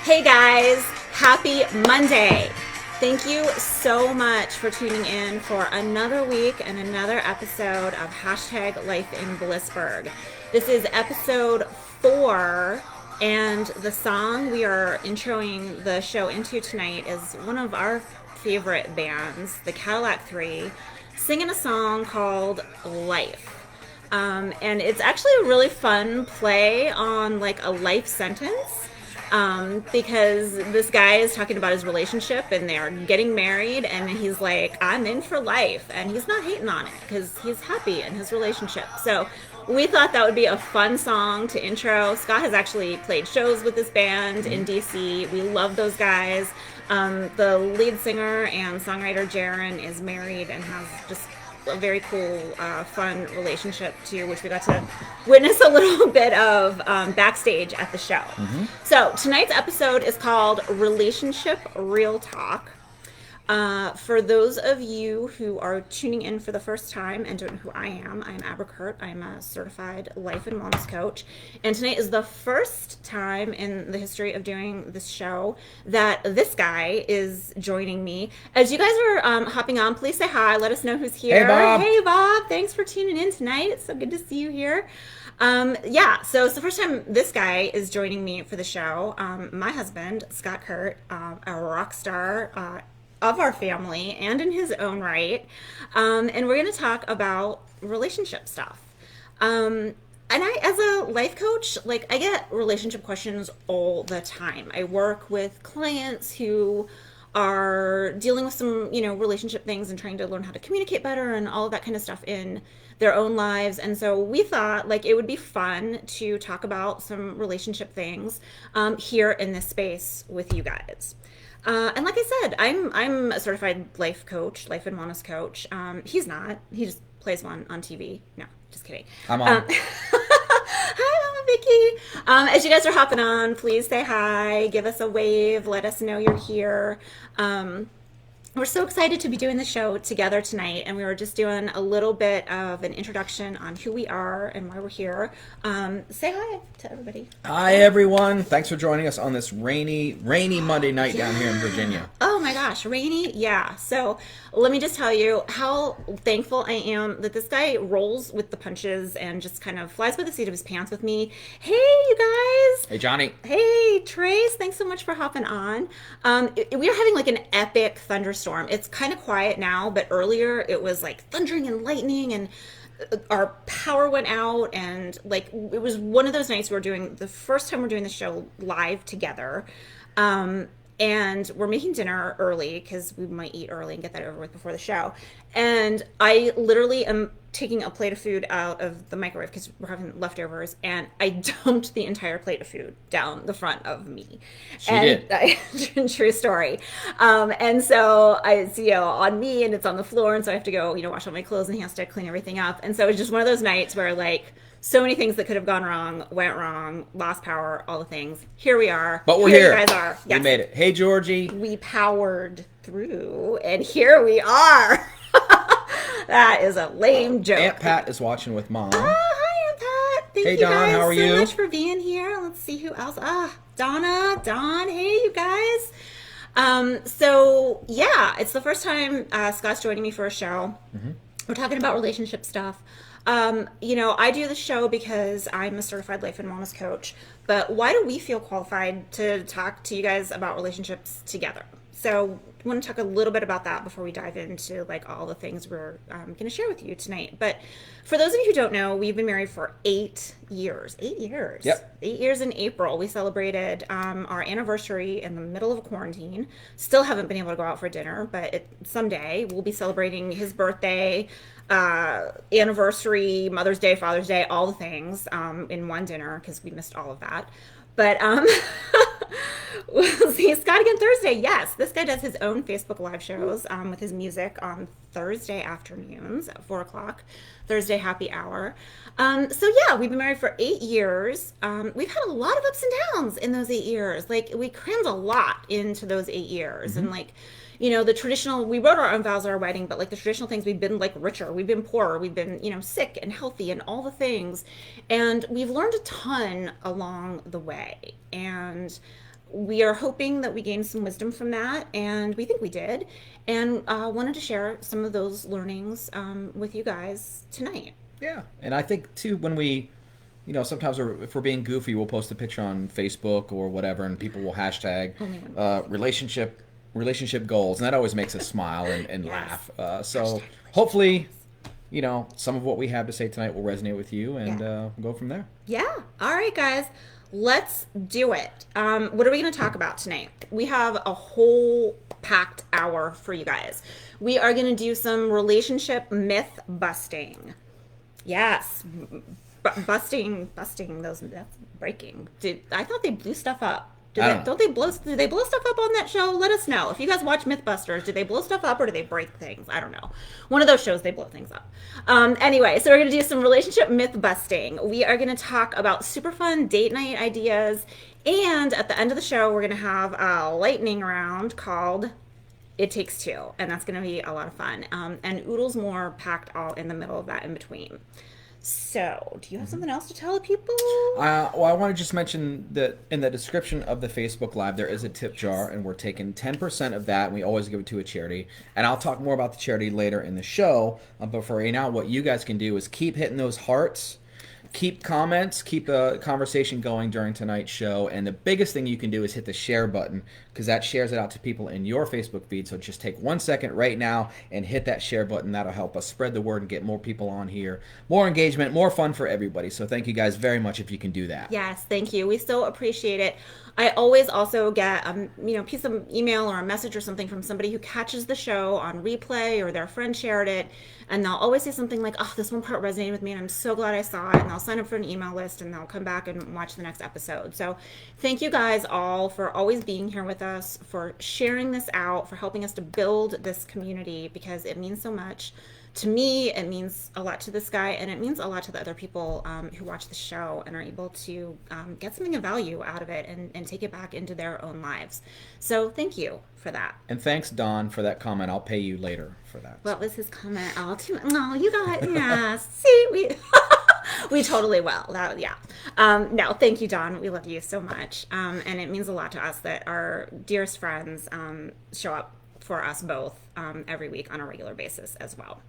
Hey guys, happy Monday. Thank you so much for tuning in for another week and another episode of Hashtag Life in Blissburg. This is episode 4, and the song we are introing the show into tonight is one of our favorite bands, the Cadillac 3, singing a song called Life. And it's actually a really fun play on like a life sentence, because this guy is talking about his relationship and they're getting married, and he's like, I'm in for life, and he's not hating on it because he's happy in his relationship. So we thought that would be a fun song to intro. Scott has actually played shows with this band in DC. We love those guys. The lead singer and songwriter Jaron is married and has just a very cool, fun relationship too, which we got to witness a little bit of backstage at the show. So tonight's episode is called Relationship Real Talk. For those of you who are tuning in for the first time and don't know who I am, I'm Abra Kurt. I'm a certified life and wellness coach. And tonight is the first time in the history of doing this show that this guy is joining me. As you guys are hopping on, please say hi. Let us know who's here. Hey, Bob. Hey, Bob. Thanks for tuning in tonight. It's so good to see you here. So it's the first time this guy is joining me for the show. My husband, Scott Kurt, a rock star, of our family and in his own right. And we're going to talk about relationship stuff. And I, as a life coach, like I get relationship questions all the time. I work with clients who are dealing with some, relationship things and trying to learn how to communicate better and all of that kind of stuff in their own lives. And so we thought like it would be fun to talk about some relationship things here in this space with you guys. And like I said, I'm a certified life coach, life and wellness coach. He's not. He just plays one on TV. No, just kidding. I'm on. Hi, Mama Vicky. As you guys are hopping on, please say hi, give us a wave, let us know you're here. We're so excited to be doing the show together tonight, and we were just doing a little bit of an introduction on who we are and why we're here. Say hi to everybody. Hi, everyone. Thanks for joining us on this rainy Monday night down here in Virginia. Oh my gosh, rainy? Yeah. So let me just tell you how thankful I am that this guy rolls with the punches and just kind of flies by the seat of his pants with me. Hey, you guys. Hey, Johnny. Hey, Trace. Thanks so much for hopping on. We are having like an epic thunderstorm. It's kind of quiet now, but earlier it was like thundering and lightning, and our power went out, and like it was one of those nights we're doing the first time we're doing the show live together. And we're making dinner early because we might eat early and get that over with before the show. And I literally am taking a plate of food out of the microwave because we're having leftovers, and I dumped the entire plate of food down the front of me. She did. True story. And so it's, on me, and it's on the floor, and so I have to go, wash all my clothes, and he has to clean everything up. And so it's just one of those nights where like so many things that could have gone wrong, went wrong, lost power, all the things. Here we are. But we're here. You guys are. Yes. We made it. Hey, Georgie. We powered through, and here we are. That is a lame joke. Aunt Pat is watching with Mom. Hi, Aunt Pat. Thank hey, you Don, guys how are so you? much for being here. Let's see who else. Donna, Don. Hey, you guys. So yeah, it's the first time Scott's joining me for a show. Mm-hmm. We're talking about relationship stuff. I do the show because I'm a certified life and wellness coach, but why do we feel qualified to talk to you guys about relationships together? So I want to talk a little bit about that before we dive into like all the things we're going to share with you tonight. But for those of you who don't know, we've been married for 8 years. 8 years. Yep. 8 years in April. We celebrated our anniversary in the middle of quarantine. Still haven't been able to go out for dinner, but someday we'll be celebrating his birthday, anniversary, Mother's Day, Father's Day, all the things in one dinner because we missed all of that. But we'll see Scott again Thursday. Yes, this guy does his own Facebook live shows with his music on Thursday afternoons at 4 o'clock, Thursday happy hour. So yeah, we've been married for 8 years. We've had a lot of ups and downs in those 8 years. Like we crammed a lot into those 8 years. Mm-hmm. And like, the traditional, we wrote our own vows at our wedding, but like the traditional things, we've been like richer, we've been poorer, we've been, sick and healthy and all the things. And we've learned a ton along the way. And we are hoping that we gained some wisdom from that, and we think we did. And wanted to share some of those learnings with you guys tonight. Yeah, and I think too when we, sometimes if we're being goofy, we'll post a picture on Facebook or whatever, and people will hashtag relationship goals, and that always makes us smile and Yes. laugh. So hopefully, some of what we have to say tonight will resonate with you, and we'll go from there. Yeah. All right, guys. Let's do it. What are we going to talk about tonight? We have a whole packed hour for you guys. We are going to do some relationship myth busting. Yes. Busting those, that's breaking. I thought they blew stuff up. Do they blow stuff up on that show? Let us know. If you guys watch Mythbusters, do they blow stuff up or do they break things? I don't know. One of those shows, they blow things up. Anyway, so we're going to do some relationship myth busting. We are going to talk about super fun date night ideas. And at the end of the show, we're going to have a lightning round called It Takes Two. And that's going to be a lot of fun. And oodles more packed all in the middle of that in between. So, do you have something else to tell the people? Well, I want to just mention that in the description of the Facebook Live, there is a tip jar, and we're taking 10% of that, and we always give it to a charity. And I'll talk more about the charity later in the show. But for right now, what you guys can do is keep hitting those hearts, keep comments, keep the conversation going during tonight's show. And the biggest thing you can do is hit the share button, because that shares it out to people in your Facebook feed. So just take 1 second right now and hit that share button. That'll help us spread the word and get more people on here, more engagement, more fun for everybody. So thank you guys very much if you can do that. Yes, thank you. We so appreciate it. I always also get a piece of email or a message or something from somebody who catches the show on replay or their friend shared it, and they'll always say something like, "Oh, this one part resonated with me, and I'm so glad I saw it." And they'll sign up for an email list, and they'll come back and watch the next episode. So thank you guys all for always being here with us, for sharing this out, for helping us to build this community, because it means so much. To me, it means a lot to this guy, and it means a lot to the other people who watch the show and are able to get something of value out of it and take it back into their own lives. So thank you for that. And thanks, Don, for that comment. I'll pay you later for that. What was his comment? Oh, you got, yeah. See, we totally will. No, thank you, Don. We love you so much. And it means a lot to us that our dearest friends show up for us both every week on a regular basis as well.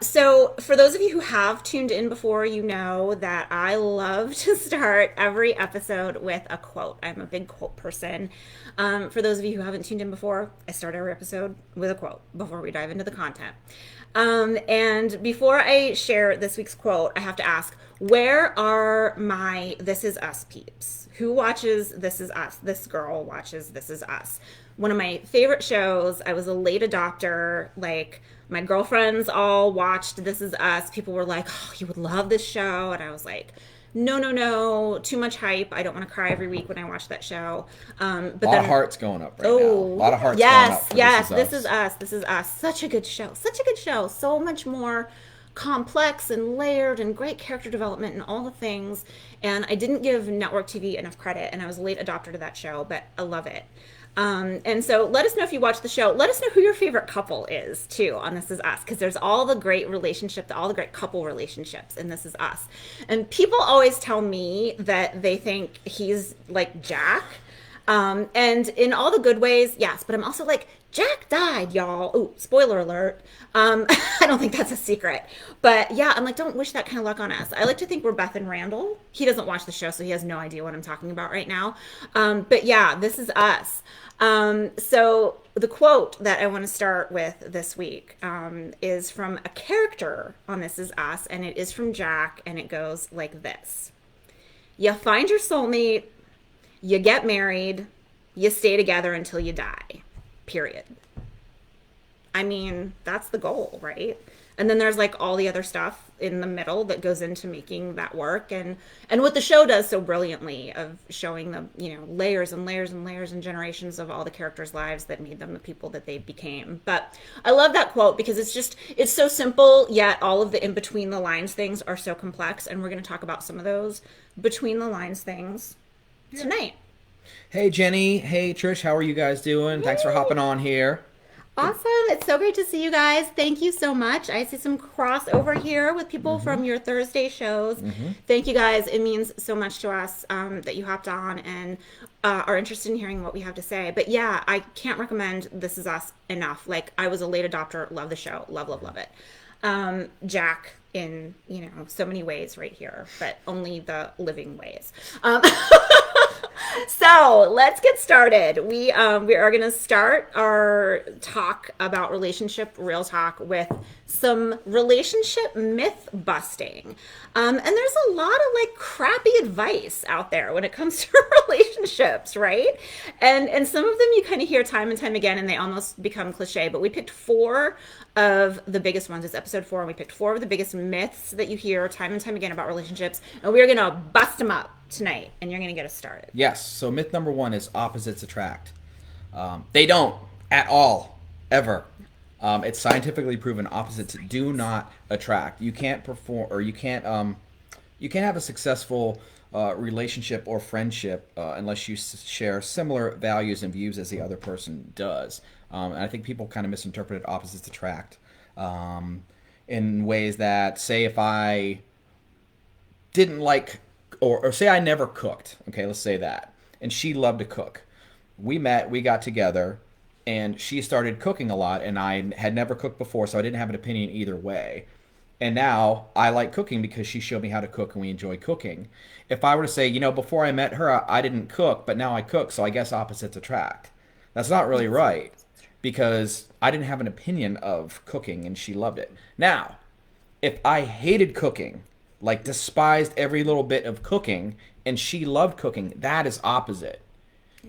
So for those of you who have tuned in before, you know that I love to start every episode with a quote. I'm a big quote person. For those of you who haven't tuned in before, I start every episode with a quote before we dive into the content. And before I share this week's quote, I have to ask, where are my This Is Us peeps? Who watches This Is Us? This girl watches This Is Us. One of my favorite shows. I was a late adopter. Like, my girlfriends all watched This Is Us. People were like, "Oh, you would love this show." And I was like, no, too much hype. I don't want to cry every week when I watch that show. But a lot of hearts going up right now. A lot of hearts going up. Yes, This Is Us. This Is Us. Such a good show. Such a good show. So much more complex and layered and great character development and all the things. And I didn't give network TV enough credit, and I was a late adopter to that show, but I love it. And so let us know if you watch the show. Let us know who your favorite couple is, too, on This Is Us, because there's all the great relationships, all the great couple relationships in This Is Us. And people always tell me that they think he's like Jack. And in all the good ways, yes, but I'm also like, Jack died, y'all. Oh, spoiler alert. I don't think that's a secret. But yeah, I'm like, don't wish that kind of luck on us. I like to think we're Beth and Randall. He doesn't watch the show, so he has no idea what I'm talking about right now. But yeah, This Is Us. So the quote that I want to start with this week is from a character on This Is Us, and it is from Jack, and it goes like this. You find your soulmate, you get married, you stay together until you die. Period. I mean, that's the goal, right? And then there's like all the other stuff in the middle that goes into making that work, and what the show does so brilliantly of showing the, layers and layers and layers and generations of all the characters' lives that made them the people that they became. But I love that quote because it's so simple, yet all of the in between the lines things are so complex, and we're going to talk about some of those between the lines things tonight. Hey Jenny, hey Trish, how are you guys doing? Thanks for Hey, hopping on here. awesome. It's so great to see you guys. Thank you so much. I see some crossover here with people Mm-hmm. from your Thursday shows. Mm-hmm. Thank you guys. It means so much to us that you hopped on and are interested in hearing what we have to say. But yeah, I can't recommend This Is Us enough. Like, I was a late adopter. Love the show. Love, love, love it. Jack in, so many ways right here, but only the living ways. So let's get started. We are going to start our talk about relationship real talk with some relationship myth busting. And there's a lot of like crappy advice out there when it comes to relationships, right? And some of them you kind of hear time and time again, and they almost become cliche. But we picked four of the biggest ones. It's episode 4, and we picked four of the biggest myths that you hear time and time again about relationships, and we're going to bust them up tonight, and you're going to get us started. Yes. So myth number one is opposites attract. They don't at all, ever. It's scientifically proven opposites do not attract. You can't perform, or you can't have a successful relationship or friendship unless you share similar values and views as the other person does. And I think people kind of misinterpreted opposites attract in ways that, say, if I didn't like, or say I never cooked. Okay, let's say that. And she loved to cook. We met, we got together, and she started cooking a lot, and I had never cooked before, so I didn't have an opinion either way. And now I like cooking because she showed me how to cook and we enjoy cooking. If I were to say, before I met her, I didn't cook, but now I cook, so I guess opposites attract. That's not really right because I didn't have an opinion of cooking and she loved it. Now, if I hated cooking, like despised every little bit of cooking, and she loved cooking, that is opposite.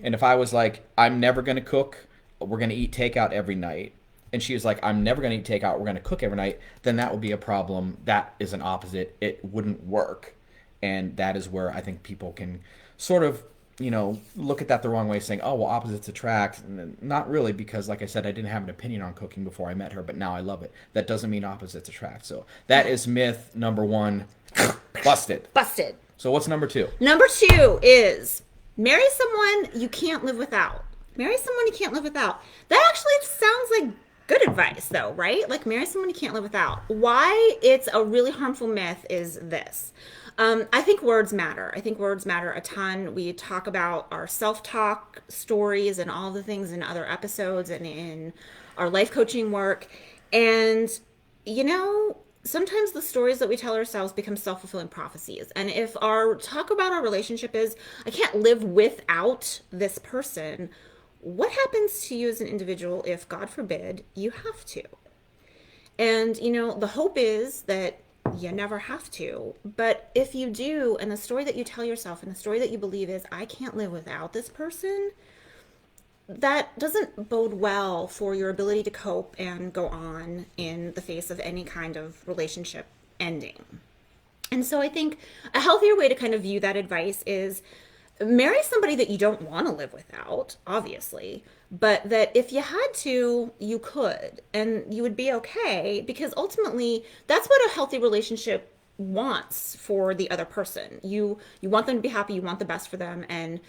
And if I was like, I'm never going to cook, we're going to eat takeout every night, and she was like, I'm never going to eat takeout, we're going to cook every night, then that would be a problem. That is an opposite. It wouldn't work. And that is where I think people can sort of, look at that the wrong way, saying, oh, well, opposites attract. And not really, because like I said, I didn't have an opinion on cooking before I met her, but now I love it. That doesn't mean opposites attract. So that is myth number one. Busted. Busted. So what's number two? Number 2 is marry someone you can't live without. Marry someone you can't live without. That actually sounds like good advice, though, right? Like, marry someone you can't live without. Why it's a really harmful myth is this. I think words matter. I think words matter a ton. We talk about our self-talk stories and all the things in other episodes and in our life coaching work. And, sometimes the stories that we tell ourselves become self-fulfilling prophecies. And if our talk about our relationship is, I can't live without this person, what happens to you as an individual if, God forbid, you have to? And, the hope is that you never have to. But if you do, and the story that you tell yourself and the story that you believe is, I can't live without this person, that doesn't bode well for your ability to cope and go on in the face of any kind of relationship ending. And so I think a healthier way to kind of view that advice is marry somebody that you don't want to live without, obviously, but that if you had to, you could, and you would be okay, because ultimately that's what a healthy relationship wants for the other person. You want them to be happy, you want the best for them, and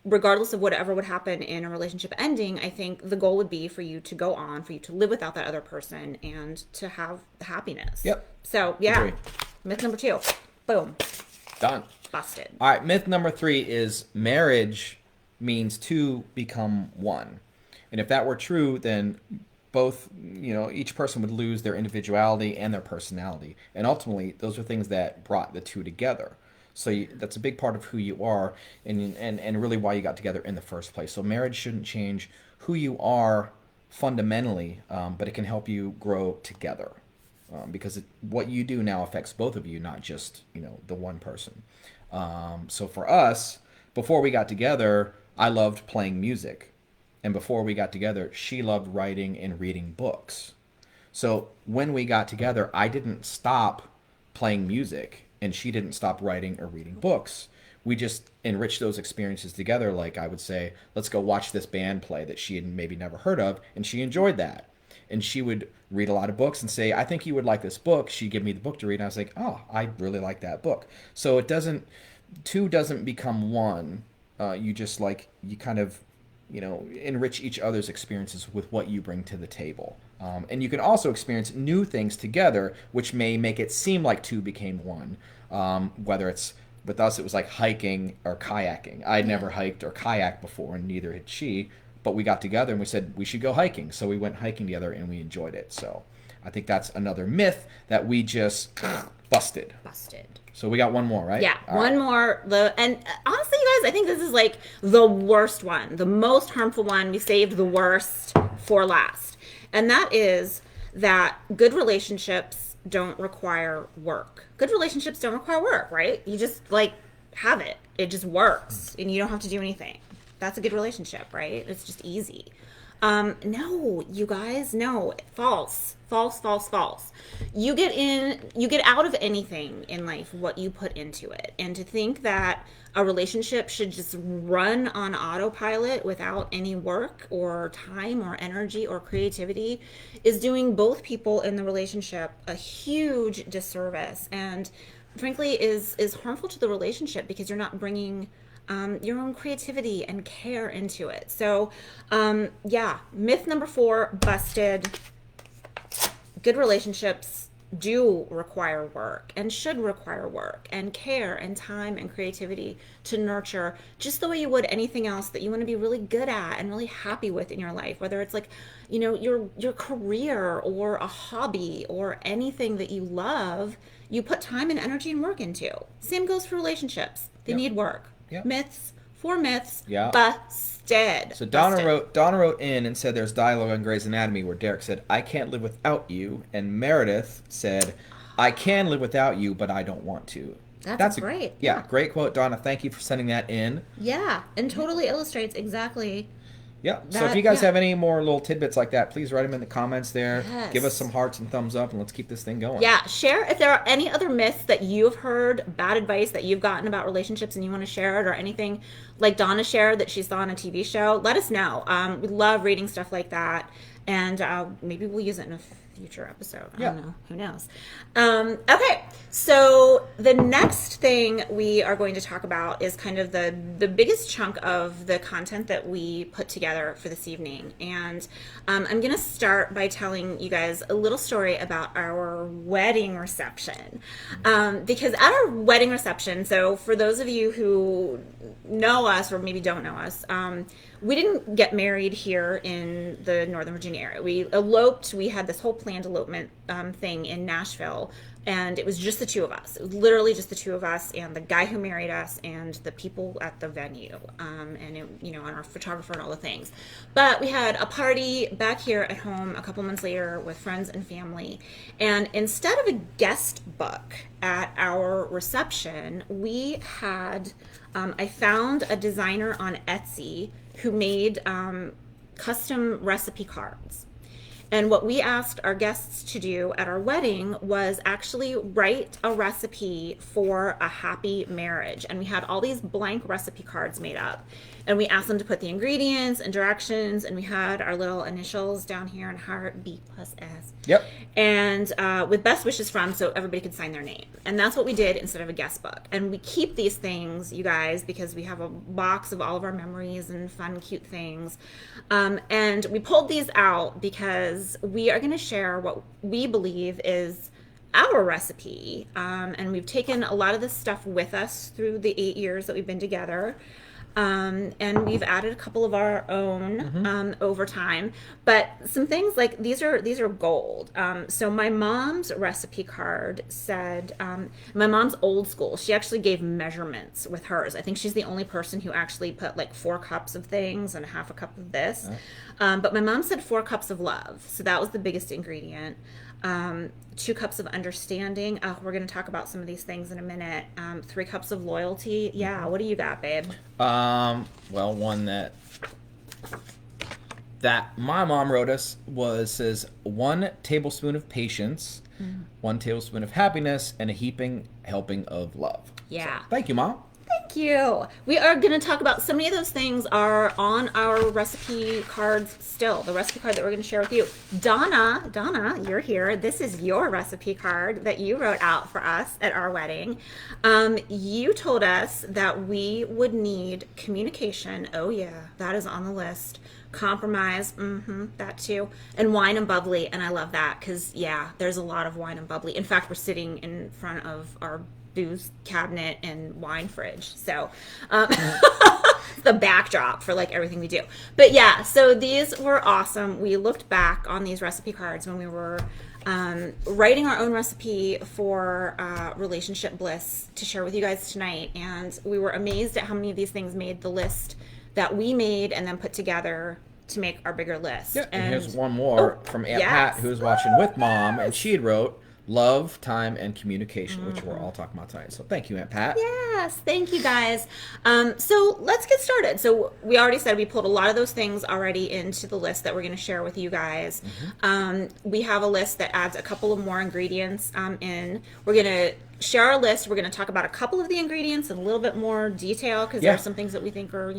regardless of whatever would happen in a relationship ending, I think the goal would be for you to go on, for you to live without that other person and to have happiness. Yep. So, yeah. Agree. Myth number 2. Boom. Done. Busted. All right, myth number 3 is marriage means two become one. And if that were true, then both, each person would lose their individuality and their personality. And ultimately, those are things that brought the two together. So that's a big part of who you are and really why you got together in the first place. So marriage shouldn't change who you are fundamentally, but it can help you grow together. Because what you do now affects both of you, not just, the one person. So for us, before we got together, I loved playing music. And before we got together, she loved writing and reading books. So when we got together, I didn't stop playing music and she didn't stop writing or reading books. We just enriched those experiences together. Like I would say, let's go watch this band play that she had maybe never heard of, and she enjoyed that. And she would read a lot of books and say, I think you would like this book. She'd give me the book to read, and I was like, oh, I really like that book. So two doesn't become one you just like, you kind of, enrich each other's experiences with what you bring to the table. And you can also experience new things together, which may make it seem like two became one. Whether it's, with us, it was like hiking or kayaking. I'd never hiked or kayaked before, and neither had she. But we got together and we said we should go hiking. So we went hiking together and we enjoyed it. So I think that's another myth that we just busted. So we got one more, right? Yeah, one more. And honestly, you guys, I think this is like the worst one, the most harmful one. We saved the worst for last. And that is that good relationships don't require work. Good relationships don't require work, right? You just like have it. It just works and you don't have to do anything. That's a good relationship, right? It's just easy. No, you guys, no, false. You get out of anything in life what you put into it. And to think that a relationship should just run on autopilot without any work or time or energy or creativity is doing both people in the relationship a huge disservice, and frankly is harmful to the relationship because you're not bringing your own creativity and care into it. So, myth number 4 busted. Good relationships do require work and should require work and care and time and creativity to nurture, just the way you would anything else that you want to be really good at and really happy with in your life, whether it's like, your career or a hobby or anything that you love. You put time and energy and work into. Same goes for relationships. They need work. Myths, 4 myths, busted. So Donna wrote in and said there's dialogue on Grey's Anatomy where Derek said, I can't live without you. And Meredith said, I can live without you, but I don't want to. That's great. Great quote, Donna. Thank you for sending that in. Yeah, and totally illustrates exactly. Yeah. So if you guys have any more little tidbits like that, please write them in the comments there. Yes. Give us some hearts and thumbs up, and let's keep this thing going. Yeah. Share if there are any other myths that you've heard, bad advice that you've gotten about relationships, and you want to share it, or anything like Donna shared that she saw on a TV show. Let us know. We love reading stuff like that, and maybe we'll use it in a future episode. I don't know. Who knows? Okay. So the next thing we are going to talk about is kind of the biggest chunk of the content that we put together for this evening. And I'm going to start by telling you guys a little story about our wedding reception. Because at our wedding reception, so for those of you who know us or maybe don't know us, we didn't get married here in the Northern Virginia area. We eloped. We had this whole planned elopement thing in Nashville, and it was just the two of us. It was literally just the two of us and the guy who married us and the people at the venue, and and our photographer and all the things. But we had a party back here at home a couple months later with friends and family, and instead of a guest book at our reception, we had I found a designer on Etsy who made custom recipe cards. And what we asked our guests to do at our wedding was actually write a recipe for a happy marriage. And we had all these blank recipe cards made up. And we asked them to put the ingredients and directions, and we had our little initials down here in heart, B+S. Yep. And with best wishes from, so everybody could sign their name. And that's what we did instead of a guest book. And we keep these things, you guys, because we have a box of all of our memories and fun, cute things. And we pulled these out because we are going to share what we believe is our recipe. And we've taken a lot of this stuff with us through the 8 years that we've been together. And we've added a couple of our own over time, but some things like these are gold. So my mom's recipe card said, my mom's old school. She actually gave measurements with hers. I think she's the only person who actually put like 4 cups of things and half a cup of this. But my mom said 4 cups of love. So that was the biggest ingredient. 2 cups of understanding. We're going to talk about some of these things in a minute. 3 cups of loyalty. Yeah. What do you got, babe? Well, one that my mom wrote us says 1 tablespoon of patience, 1 tablespoon of happiness, and a heaping helping of love. Yeah. So, thank you, Mom. Thank Thank you. We are going to talk about so many of those things are on our recipe cards still. The recipe card that we're going to share with you. Donna, you're here. This is your recipe card that you wrote out for us at our wedding. You told us that we would need communication. Oh yeah, that is on the list. Compromise, that too, and wine and bubbly. And I love that because yeah, there's a lot of wine and bubbly. In fact, we're sitting in front of our booze cabinet and wine fridge, so the backdrop for like everything we do. But yeah, so these were awesome. We looked back on these recipe cards when we were writing our own recipe for Relationship Bliss to share with you guys tonight, and we were amazed at how many of these things made the list that we made and then put together to make our bigger list. Yeah, and here's one more from Aunt Pat, who was watching with Mom, and she wrote love, time, and communication, which we're all talking about tonight. So thank you, Aunt Pat. Yes, thank you guys. So let's get started. So we already said we pulled a lot of those things already into the list that we're going to share with you guys. We have a list that adds a couple of more ingredients in. We're going to share our list. We're going to talk about a couple of the ingredients in a little bit more detail because there are some things that we think are,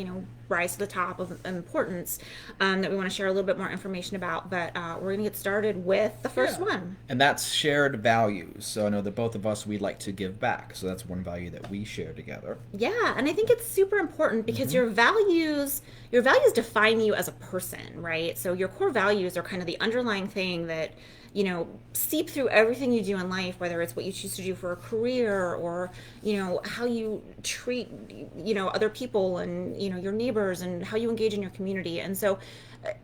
rise to the top of importance that we want to share a little bit more information about. But we're going to get started with the first one. And that's shared values. So I know that both of us, we like to give back. So that's one value that we share together. Yeah, and I think it's super important because your values define you as a person, right? So your core values are kind of the underlying thing that seep through everything you do in life, whether it's what you choose to do for a career or, how you treat, other people and, your neighbors and how you engage in your community. And so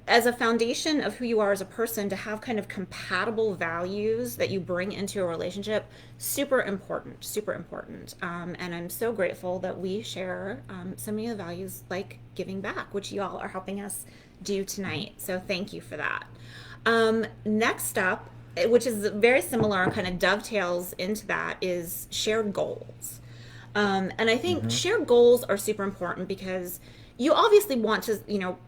as a foundation of who you are as a person, to have kind of compatible values that you bring into a relationship, super important, super important. And I'm so grateful that we share so many of the values like giving back, which you all are helping us do tonight. So thank you for that. Next up, which is very similar and kind of dovetails into that, is shared goals. And I think shared goals are super important because you obviously want to,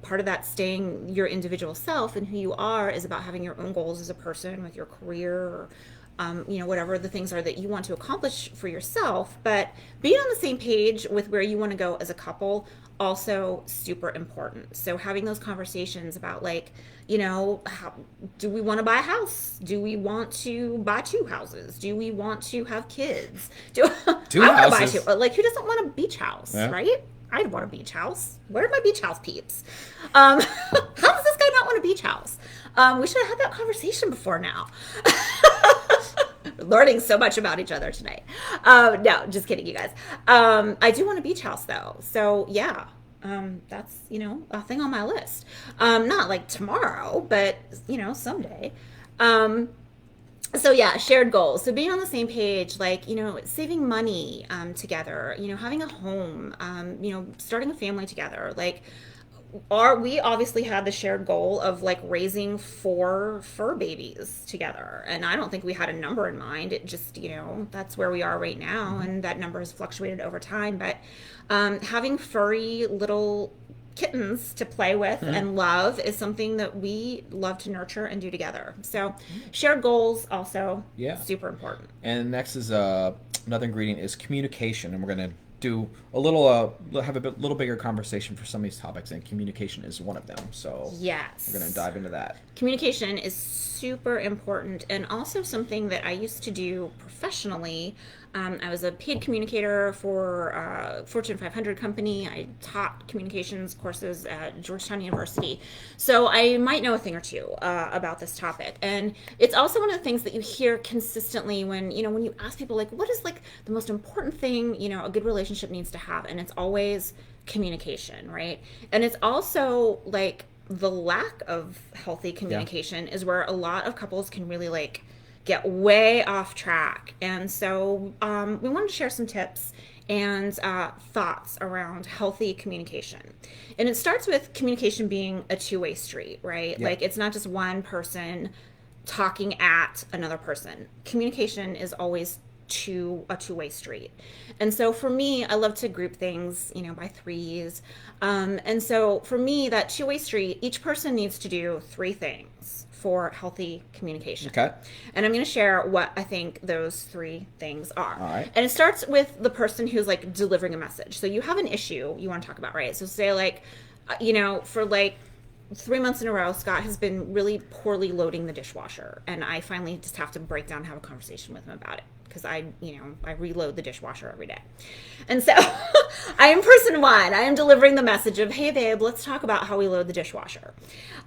part of that staying your individual self and who you are is about having your own goals as a person with your career or, whatever the things are that you want to accomplish for yourself. But being on the same page with where you want to go as a couple, also super important. So having those conversations about how do we want to buy a house? Do we want to buy two houses? Do we want to have kids? Two I houses. want to buy two. Like, who doesn't want a beach house, right? I'd want a beach house. Where are my beach house peeps? How does this guy not want a beach house? We should have had that conversation before now. Learning so much about each other tonight. No, just kidding, you guys. I do want a beach house though. So yeah, that's, a thing on my list. Not like tomorrow, but someday. So yeah, shared goals. So being on the same page, saving money, together, having a home, starting a family together, we obviously had the shared goal of raising 4 fur babies together, and I don't think we had a number in mind. It just that's where we are right now, and that number has fluctuated over time. But having furry little kittens to play with and love is something that we love to nurture and do together. So shared goals also super important. And next is another ingredient is communication, and we're going to do a little have a little bigger conversation for some of these topics, and communication is one of them. So yes, we're going to dive into that. Communication is super important, and also something that I used to do professionally. I was a paid communicator for a Fortune 500 company. I taught communications courses at Georgetown University. So I might know a thing or two about this topic. And it's also one of the things that you hear consistently when you ask people, what is the most important thing, a good relationship needs to have? And it's always communication, right? And it's also the lack of healthy communication is where a lot of couples can really get way off track. And so we wanted to share some tips and thoughts around healthy communication. And it starts with communication being a two-way street, right? Yeah. It's not just one person talking at another person. Communication is always a two-way street. And so for me, I love to group things, by threes. And so for me, that two-way street, each person needs to do three things for healthy communication. Okay. And I'm going to share what I think those three things are. All right. And it starts with the person who's like delivering a message. So you have an issue you want to talk about, right? So say like, for like 3 months in a row, Scott has been really poorly loading the dishwasher. And I finally just have to break down and have a conversation with him about it. Because I reload the dishwasher every day. And so I am person one. I am delivering the message of, hey, babe, let's talk about how we load the dishwasher.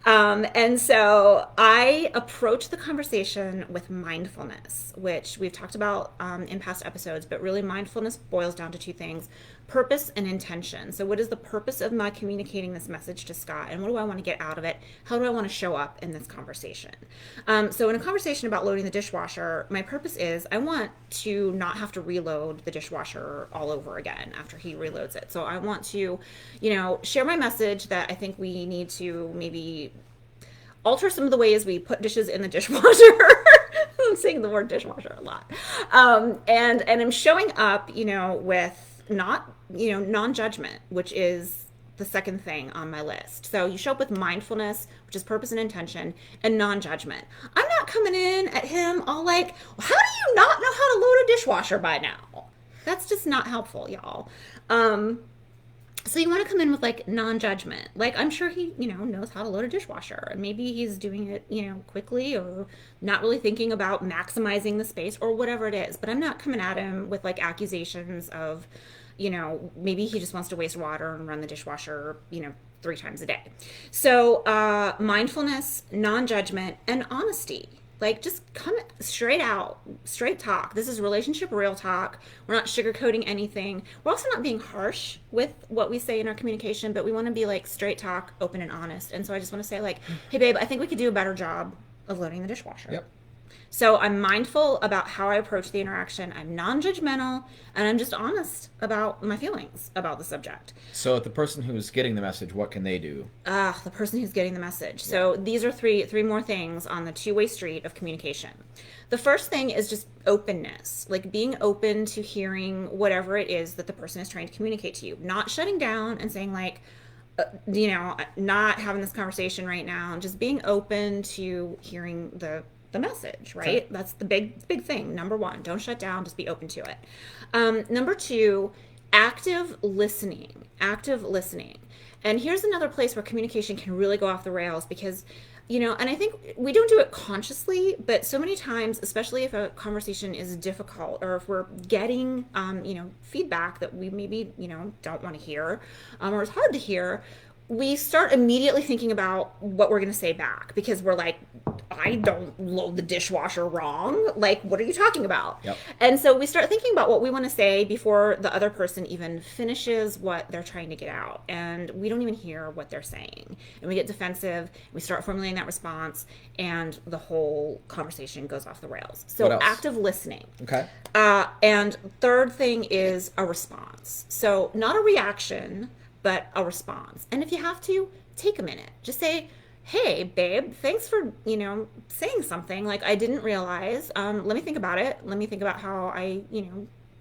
And so I approach the conversation with mindfulness, which we've talked about in past episodes, but really mindfulness boils down to two things: purpose and intention. So what is the purpose of my communicating this message to Scott, and what do I want to get out of it? How do I want to show up in this conversation? So in a conversation about loading the dishwasher, my purpose is I want to not have to reload the dishwasher all over again after he reloads it. So I want to, share my message that I think we need to maybe alter some of the ways we put dishes in the dishwasher. I'm saying the word dishwasher a lot. And I'm showing up, with not, non-judgment, which is the second thing on my list. So you show up with mindfulness, which is purpose and intention, and non-judgment. I'm not coming in at him all like, how do you not know how to load a dishwasher by now? That's just not helpful, y'all. So you want to come in with like non-judgment. Like, I'm sure he, knows how to load a dishwasher, and maybe he's doing it, quickly, or not really thinking about maximizing the space or whatever it is. But I'm not coming at him with like accusations of, maybe he just wants to waste water and run the dishwasher, 3 times a day. So mindfulness, non-judgment, and honesty. Like, just come straight out, straight talk. This is relationship real talk. We're not sugarcoating anything. We're also not being harsh with what we say in our communication, but we want to be like straight talk, open and honest. And so I just want to say like, hey babe, I think we could do a better job of loading the dishwasher. Yep. So I'm mindful about how I approach the interaction. I'm non-judgmental, and I'm just honest about my feelings about the subject. So the person who's getting the message, what can they do? The person who's getting the message. So these are three more things on the two-way street of communication. The first thing is just openness, like being open to hearing whatever it is that the person is trying to communicate to you, not shutting down and saying like, not having this conversation right now, and just being open to hearing the message, right? Okay. That's the big thing. Number one, don't shut down, just be open to it. Number two, active listening. And here's another place where communication can really go off the rails because, and I think we don't do it consciously, but so many times, especially if a conversation is difficult or if we're getting, feedback that we maybe, don't want to hear, or is hard to hear, we start immediately thinking about what we're going to say back because we're like, I don't load the dishwasher wrong. Like, what are you talking about? Yep. And so we start thinking about what we want to say before the other person even finishes what they're trying to get out. And we don't even hear what they're saying. And we get defensive. We start formulating that response, and the whole conversation goes off the rails. So active listening. Okay. And third thing is a response. So not a reaction, but a response. And if you have to, take a minute. Just say, hey, babe, thanks for, saying something. Like, I didn't realize. Let me think about it. Let me think about how I,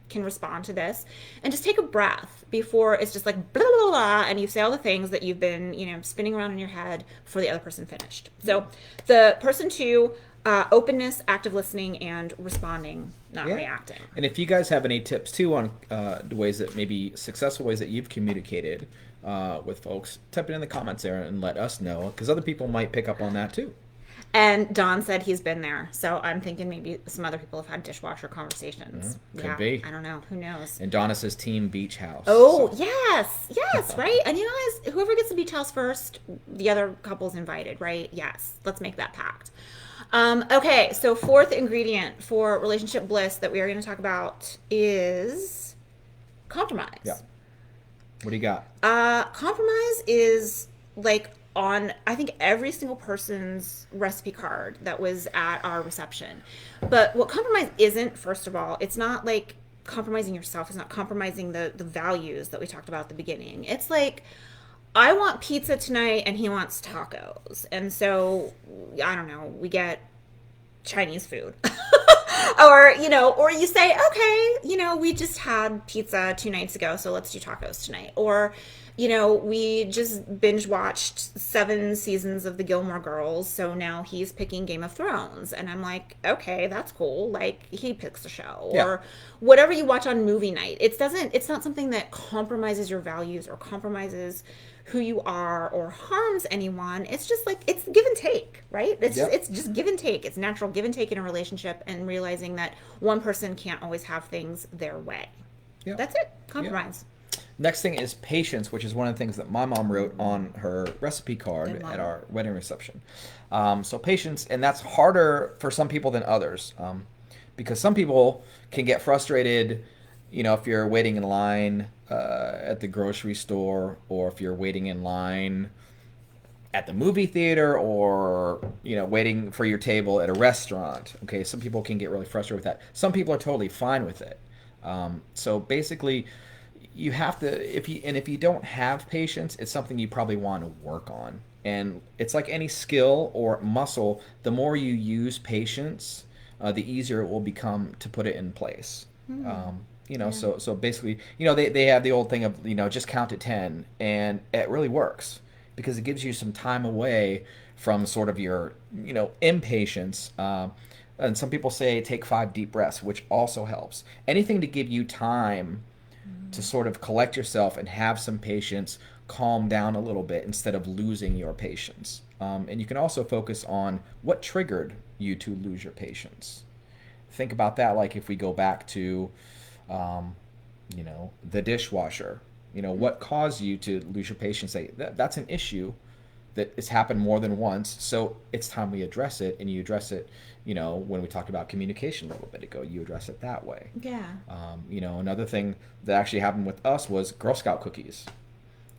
can respond to this. And just take a breath before it's just like, blah, blah, blah, and you say all the things that you've been, spinning around in your head before the other person finished. So the person two, openness, active listening, and responding, not reacting. And if you guys have any tips too on the ways that maybe successful ways that you've communicated with folks, type it in the comments there and let us know, because other people might pick up on that too. And Don said he's been there, so I'm thinking maybe some other people have had dishwasher conversations. Could be. I don't know. Who knows? And Donna says Team Beach House. Oh, so. Yes, right? And you guys, whoever gets the beach house first, the other couple's invited, right? Yes, let's make that pact. Okay, so fourth ingredient for relationship bliss that we are going to talk about is compromise. Yeah. What do you got? Compromise is like on, I think, every single person's recipe card that was at our reception. But what compromise isn't, first of all, it's not like compromising yourself. It's not compromising the values that we talked about at the beginning. It's like, I want pizza tonight and he wants tacos. And so, I don't know, we get Chinese food. Or, or you say, okay, we just had pizza 2 nights ago, so let's do tacos tonight. Or, we just binge watched 7 seasons of the Gilmore Girls, so now he's picking Game of Thrones. And I'm like, okay, that's cool. Like, he picks a show. Yeah. Or whatever you watch on movie night. It's not something that compromises your values or compromises who you are or harms anyone. It's just like, it's give and take, right? It's just give and take. It's natural give and take in a relationship, and realizing that one person can't always have things their way. Yep. That's it. Compromise. Yep. Next thing is patience, which is one of the things that my mom wrote on her recipe card at our wedding reception. So patience, and that's harder for some people than others, because some people can get frustrated, if you're waiting in line at the grocery store, or if you're waiting in line at the movie theater, or waiting for your table at a restaurant. Okay, some people can get really frustrated with that. Some people are totally fine with it. So basically, you have to, if you don't have patience, it's something you probably want to work on. And it's like any skill or muscle, the more you use patience, the easier it will become to put it in place. So basically, they have the old thing of, just count to 10, and it really works because it gives you some time away from sort of your, impatience. And some people say take 5 deep breaths, which also helps. Anything to give you time to sort of collect yourself and have some patience, calm down a little bit instead of losing your patience. And you can also focus on what triggered you to lose your patience. Think about that, like if we go back to, the dishwasher. What caused you to lose your patience? That's an issue that has happened more than once, so it's time we address it, and you address it, when we talked about communication a little bit ago, you address it that way. Yeah. Another thing that actually happened with us was Girl Scout cookies.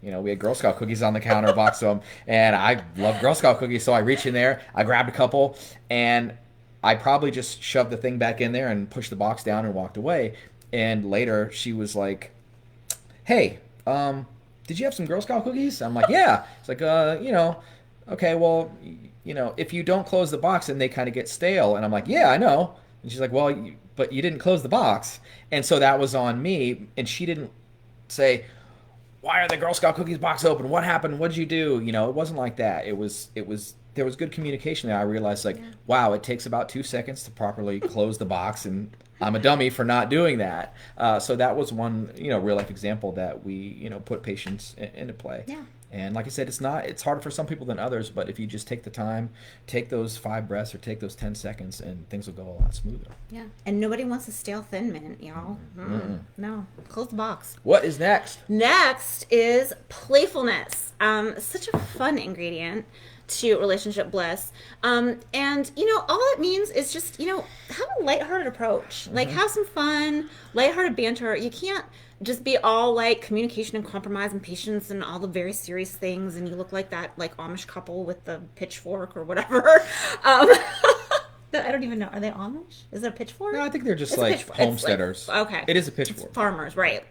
We had Girl Scout cookies on the counter, a box of them, and I love Girl Scout cookies, so I reached in there, I grabbed a couple, and I probably just shoved the thing back in there and pushed the box down and walked away. And later, she was like, hey, did you have some Girl Scout cookies? I'm like, yeah. It's like, okay, well, if you don't close the box, then they kind of get stale. And I'm like, yeah, I know. And she's like, well, but you didn't close the box. And so that was on me. And she didn't say, why are the Girl Scout cookies box open? What happened? What did you do? It wasn't like that. There was good communication there. I realized, like, wow, it takes about 2 seconds to properly close the box, and I'm a dummy for not doing that. So that was one, real life example that we, put patience into play. Yeah. And like I said, it's harder for some people than others, but if you just take the time, take those 5 breaths or take those 10 seconds, and things will go a lot smoother. Yeah. And nobody wants a stale Thin Mint, y'all. No. Close the box. What is next? Next is playfulness. Such a fun ingredient to Relationship Bliss. And, all it means is just, have a lighthearted approach. Like, have some fun, lighthearted banter. You can't just be all like communication and compromise and patience and all the very serious things, and you look like that like Amish couple with the pitchfork or whatever. I don't even know. Are they Amish? Is it a pitchfork? No, I think they're just like homesteaders. Okay. It is a pitchfork. It's farmers, right.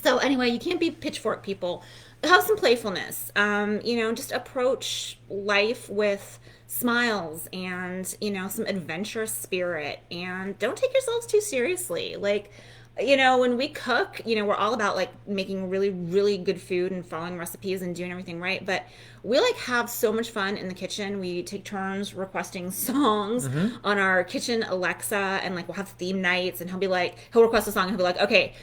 So anyway, you can't be pitchfork people. Have some playfulness. Just approach life with smiles and, some adventurous spirit, and don't take yourselves too seriously. Like, when we cook, we're all about like making really, really good food and following recipes and doing everything right. But we like have so much fun in the kitchen. We take turns requesting songs on our kitchen Alexa, and like we'll have theme nights, and he'll request a song and he'll be like, okay,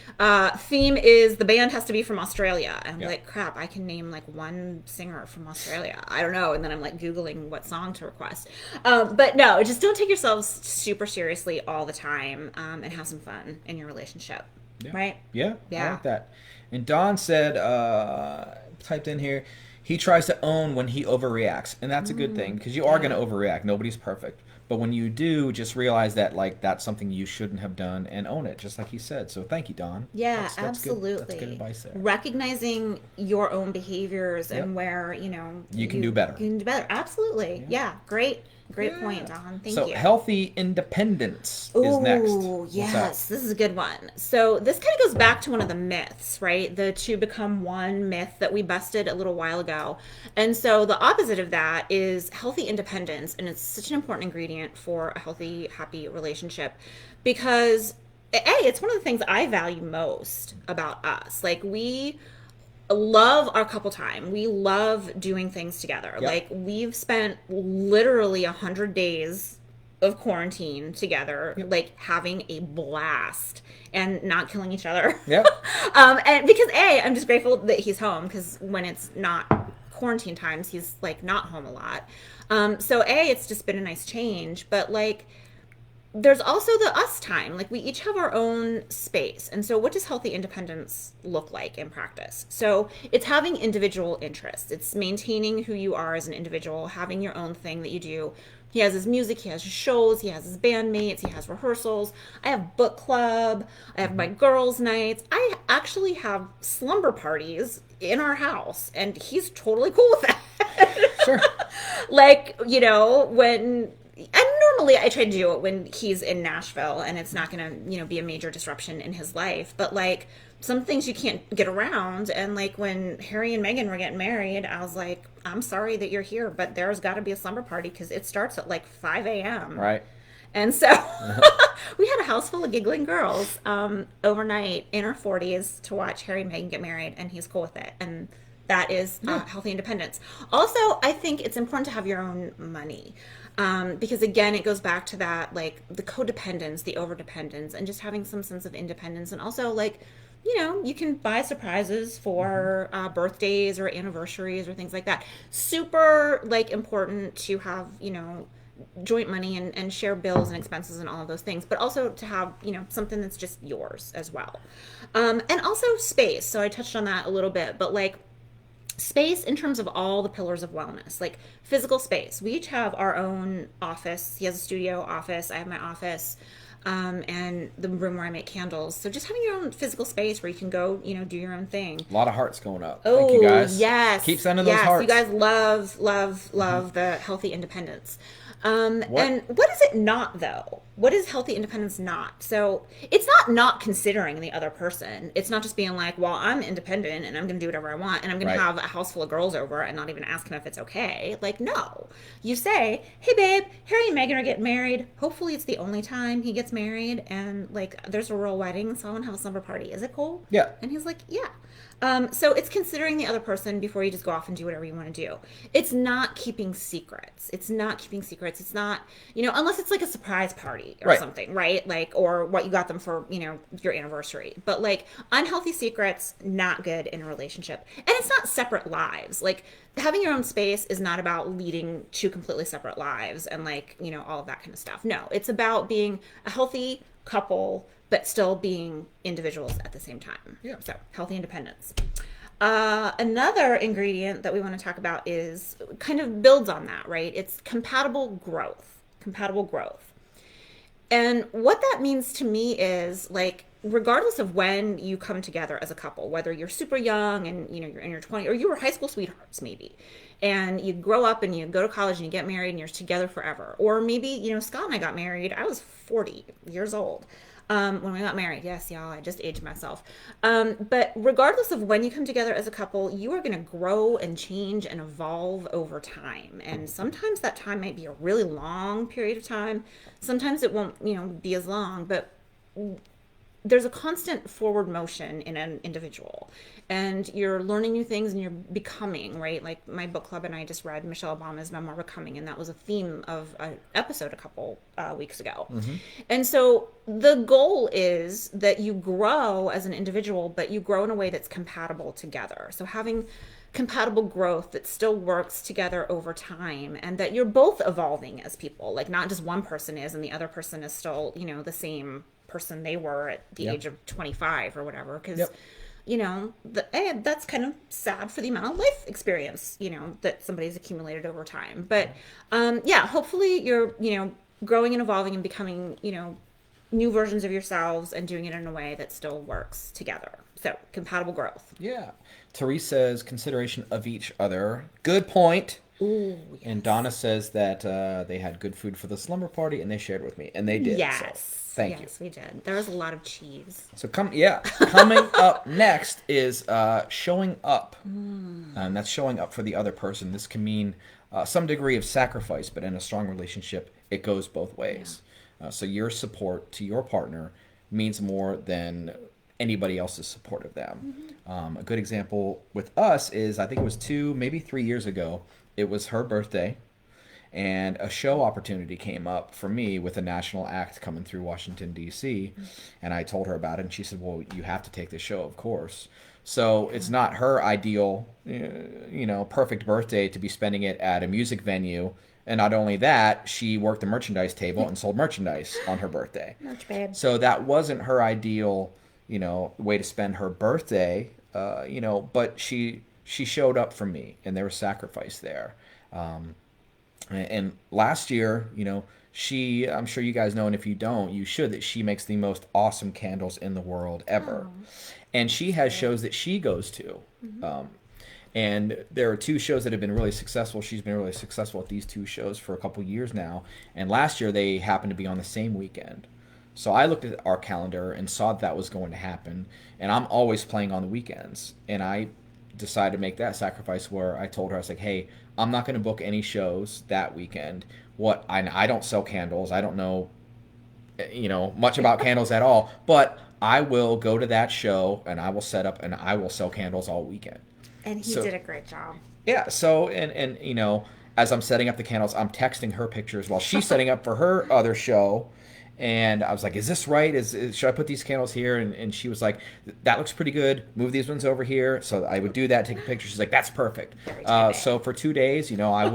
theme is the band has to be from Australia. And I'm like, crap, I can name like one singer from Australia. I don't know. And then I'm like Googling what song to request. But no, just don't take yourselves super seriously all the time, and have some fun in your relationship. Right? Yeah, I like that. And Don said, typed in here, he tries to own when he overreacts. And that's a good thing, because you are going to overreact. Nobody's perfect. But when you do, just realize that like that's something you shouldn't have done, and own it, just like he said. So thank you, Don. Yeah, that's absolutely. That's good advice there. Recognizing your own behaviors and where, you can do better. You can do better. Absolutely. Yeah, great Great point, Don. Thank So you. healthy independence is next. Oh, yes. This is a good one. So this kind of goes back to one of the myths, right? The two become one myth that we busted a little while ago. And so the opposite of that is healthy independence. And it's such an important ingredient for a healthy, happy relationship because, A, it's one of the things I value most about us. Like, we love our couple time. We love doing things together. Yep. Like, we've spent literally 100 days of quarantine together, Yep. like having a blast and not killing each other. Yep. And because I'm just grateful that he's home, because when it's not quarantine times, he's like not home a lot. So it's just been a nice change, but like, there's also the us time. Like, we each have our own space. And so what does healthy independence look like in practice? So it's having individual interests. It's maintaining who you are as an individual, having your own thing that you do. He has his music, he has his shows, he has his bandmates, he has rehearsals. I have book club, I have my girls' nights. I actually have slumber parties in our house, and he's totally cool with that. Sure. Like, and normally I try to do it when he's in Nashville and it's not going to, be a major disruption in his life. But like, some things you can't get around. And like, when Harry and Meghan were getting married, I was like, I'm sorry that you're here, but there's got to be a slumber party because it starts at like 5 a.m. Right. And so we had a house full of giggling girls overnight in our 40s to watch Harry and Meghan get married, and he's cool with it. And that is healthy independence. Also, I think it's important to have your own money. Because again, it goes back to that, like, the codependence, the overdependence, and just having some sense of independence. And also, like, you can buy surprises for birthdays or anniversaries or things like that. Super, like, important to have, joint money and share bills and expenses and all of those things, but also to have, something that's just yours as well. And also space. So I touched on that a little bit, but like, space in terms of all the pillars of wellness, like physical space. We each have our own office. He has a studio office. I have my office, and the room where I make candles. So just having your own physical space where you can go, do your own thing. A lot of hearts going up. Oh, thank you guys. Yes. Keep sending those hearts. You guys love the healthy independence. And what is it not, though? What is healthy independence not? So it's not considering the other person. It's not just being like, well, I'm independent and I'm going to do whatever I want, and I'm going to have a house full of girls over and not even ask him if it's okay. Like, no. You say, hey, babe, Harry and Meghan are getting married. Hopefully it's the only time he gets married, and like, there's a royal wedding, so I want to have a slumber party. Is it cool? Yeah. And he's like, yeah. So it's considering the other person before you just go off and do whatever you want to do. It's not keeping secrets. It's not, unless it's like a surprise party or something, right? Like, or what you got them for, your anniversary. But like, unhealthy secrets, not good in a relationship. And it's not separate lives. Like, having your own space is not about leading two completely separate lives and like, all of that kind of stuff. No, it's about being a healthy couple, but still being individuals at the same time. Yeah. So healthy independence. Another ingredient that we want to talk about is kind of builds on that, right? It's compatible growth. And what that means to me is, like, regardless of when you come together as a couple, whether you're super young and, you're in your 20s, or you were high school sweethearts maybe, and you grow up and you go to college and you get married and you're together forever. Or maybe, Scott and I got married. I was 40 years old. When we got married. Yes, y'all, I just aged myself. But regardless of when you come together as a couple, you are going to grow and change and evolve over time. And sometimes that time might be a really long period of time. Sometimes it won't, be as long, but there's a constant forward motion in an individual, and you're learning new things and you're becoming, right? Like, my book club and I just read Michelle Obama's memoir Becoming, and that was a theme of an episode a couple weeks ago. Mm-hmm. And so the goal is that you grow as an individual, but you grow in a way that's compatible together. So having compatible growth that still works together over time, and that you're both evolving as people, like, not just one person is and the other person is still, the same person they were at the age of 25 or whatever, because that's kind of sad for the amount of life experience that somebody's accumulated over time. But hopefully you're growing and evolving and becoming new versions of yourselves and doing it in a way that still works together. So compatible growth. Yeah. Therese says consideration of each other. Good point. Ooh, And yes. Donna says that they had good food for the slumber party, and they shared with me, and they did. So Yes. thank you. Yes, we did. There was a lot of cheese. So coming up next is showing up. That's showing up for the other person. This can mean some degree of sacrifice, but in a strong relationship, it goes both Yeah. ways. So your support to your partner means more than anybody else's support of them. A good example with us is I think it was 2, maybe 3 years ago. It was her birthday, and a show opportunity came up for me with a national act coming through Washington D.C. And I told her about it, and she said, "Well, you have to take the show, of course." So it's not her ideal, perfect birthday to be spending it at a music venue. And not only that, she worked the merchandise table and sold merchandise on her birthday. Much babe. So that wasn't her ideal, way to spend her birthday. But she showed up for me, and there was sacrifice there. And last year, I'm sure you guys know, and if you don't, you should, that she makes the most awesome candles in the world ever. Oh, And she has sweet. shows that she goes to. Mm-hmm. And there are two shows that have been really successful. She's been really successful at these two shows for a couple years now. And last year they happened to be on the same weekend. So I looked at our calendar and saw that was going to happen. And I'm always playing on the weekends. And I decided to make that sacrifice where I told her, I was like, hey, I'm not going to book any shows that weekend. I don't sell candles. I don't know, much about candles at all. But I will go to that show and I will set up and I will sell candles all weekend. And he So did a great job. yeah, so and as I'm setting up the candles, I'm texting her pictures while she's setting up for her other show. And I was like, "Is this right? Should I put these candles here?" And she was like, "That looks pretty good. Move these ones over here." So I would do that, take a picture. She's like, "That's perfect." Very type So for 2 days, I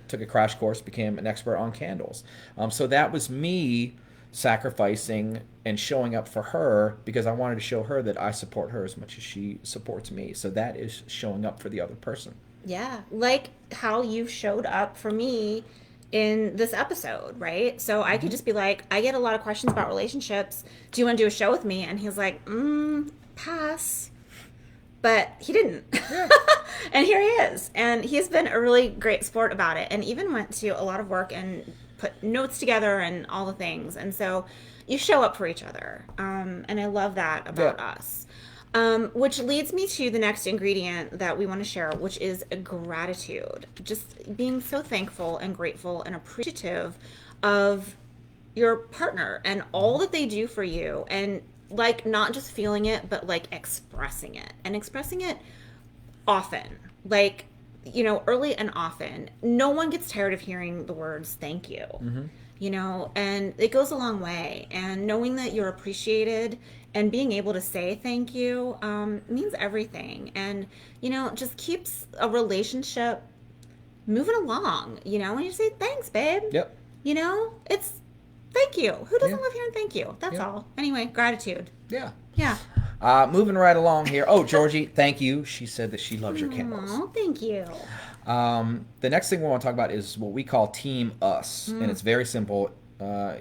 took a crash course, became an expert on candles. So that was me sacrificing and showing up for her because I wanted to show her that I support her as much as she supports me. So that is showing up for the other person. Yeah, like how you showed up for me in this episode, right? So I could just be like, I get a lot of questions about relationships. Do you want to do a show with me? And he's like, pass. But he didn't. Yeah. And here he is. And he's been a really great sport about it and even went to a lot of work and put notes together and all the things. And so you show up for each other. And I love that about Yeah. us. Which leads me to the next ingredient that we want to share, which is gratitude. Just being so thankful and grateful and appreciative of your partner and all that they do for you. And like not just feeling it, but like expressing it and expressing it often. Like, early and often. No one gets tired of hearing the words thank you. And it goes a long way. And knowing that you're appreciated and being able to say thank you means everything. And, just keeps a relationship moving along. When you say thanks, babe, Yep. it's thank you. Who doesn't Yeah. love hearing thank you? That's Yeah. all. Anyway, gratitude. Yeah. Yeah. Moving right along here. Oh, Georgie, thank you. She said that she loves your candles. Oh, thank you. The next thing we want to talk about is what we call Team Us, and it's very simple.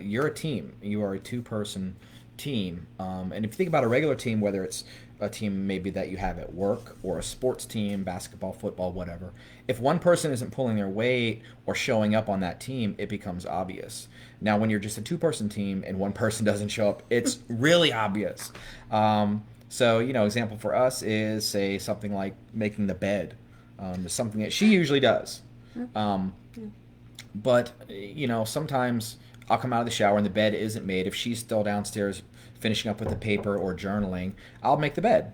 You're a team. You are a two-person team. And if you think about a regular team, whether it's a team maybe that you have at work or a sports team, basketball, football, whatever, if one person isn't pulling their weight or showing up on that team, it becomes obvious. Now, when you're just a two-person team and one person doesn't show up, it's really obvious. So, example for us is, say, something like making the bed. Is something that she usually does. But, sometimes I'll come out of the shower and the bed isn't made. If she's still downstairs finishing up with the paper or journaling, I'll make the bed.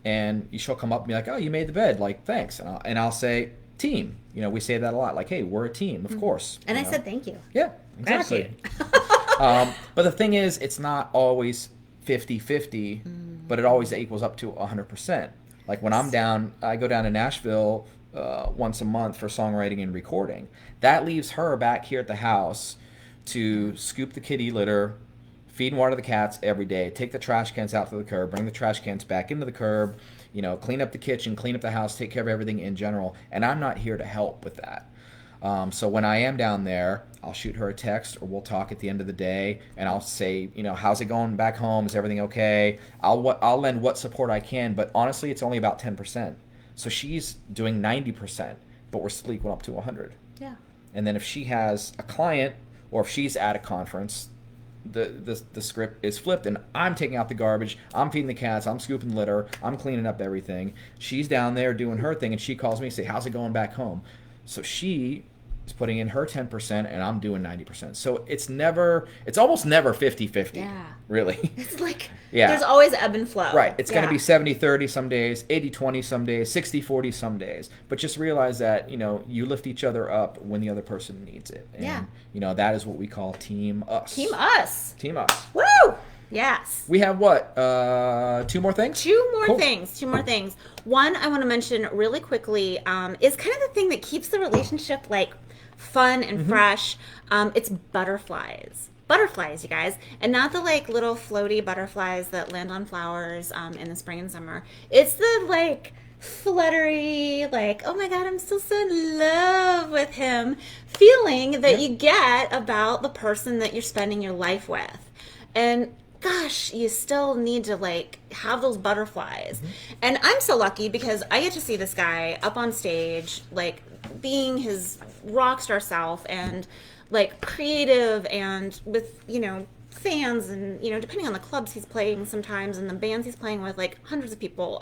And she'll come up and be like, oh, you made the bed. Like, thanks. And I'll say, team. We say that a lot. Like, hey, we're a team, of course. And I said thank you. Yeah, exactly. But the thing is, it's not always 50-50, but it always equals up to 100%. Like when I'm down, I go down to Nashville once a month for songwriting and recording. That leaves her back here at the house to scoop the kitty litter, feed and water the cats every day, take the trash cans out to the curb, bring the trash cans back into the curb, clean up the kitchen, clean up the house, take care of everything in general. And I'm not here to help with that. So when I am down there, I'll shoot her a text or we'll talk at the end of the day and I'll say, how's it going back home? Is everything okay? I'll lend what support I can, but honestly, it's only about 10%. So she's doing 90%. but we're still equal up to 100. Yeah. And then if she has a client or if she's at a conference, the script is flipped and I'm taking out the garbage, I'm feeding the cats, I'm scooping litter, I'm cleaning up everything. She's down there doing her thing and she calls me and say, how's it going back home? So she is putting in her 10% and I'm doing 90%. So it's almost never 50-50. Yeah. Really. It's like, yeah. There's always ebb and flow. Right. It's going to be 70-30 some days, 80-20 some days, 60-40 some days. But just realize that, you lift each other up when the other person needs it. And, that is what we call Team Us. Team Us. Team Us. Woo! Yes. We have what? 2 more things? Two more things. One I want to mention really quickly is kind of the thing that keeps the relationship like fun and fresh. It's butterflies. Butterflies, you guys. And not the like little floaty butterflies that land on flowers in the spring and summer. It's the like fluttery, like, oh my God, I'm still so in love with him feeling that you get about the person that you're spending your life with. And gosh, you still need to like have those butterflies. And I'm so lucky because I get to see this guy up on stage, like being his rock star self and like creative and with, fans and, depending on the clubs he's playing sometimes and the bands he's playing with, like hundreds of people,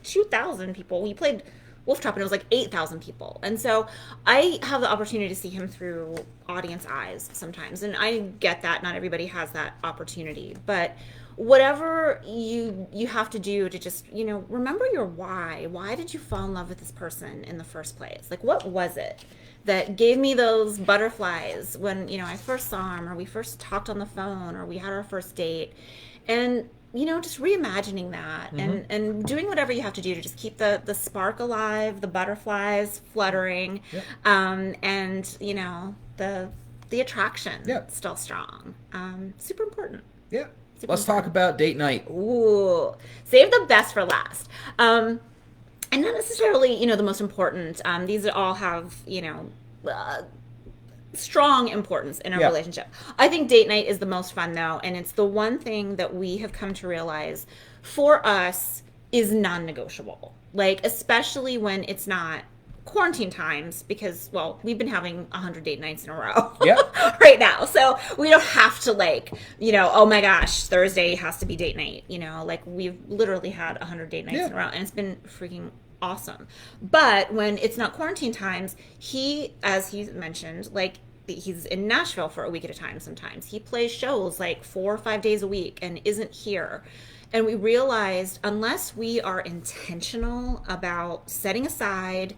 2,000 people. He played Wolf Trap and it was like 8,000 people. And so I have the opportunity to see him through audience eyes sometimes. And I get that not everybody has that opportunity, but whatever you have to do to just, remember your why. Why did you fall in love with this person in the first place? Like, what was it that gave me those butterflies when, I first saw him or we first talked on the phone or we had our first date? And, just reimagining that and doing whatever you have to do to just keep the spark alive, the butterflies fluttering, and, the attraction still strong. Super important. Yeah. Let's talk about date night. Ooh, save the best for last. And not necessarily, the most important. These all have, strong importance in our relationship. I think date night is the most fun, though, and it's the one thing that we have come to realize for us is non-negotiable. Like, especially when it's not quarantine times, because, well, we've been having 100 date nights in a row right now. So we don't have to like, oh my gosh, Thursday has to be date night. Like we've literally had 100 date nights in a row and it's been freaking awesome. But when it's not quarantine times, he, as he mentioned, like he's in Nashville for a week at a time sometimes. He plays shows like 4 or 5 days a week and isn't here. And we realized unless we are intentional about setting aside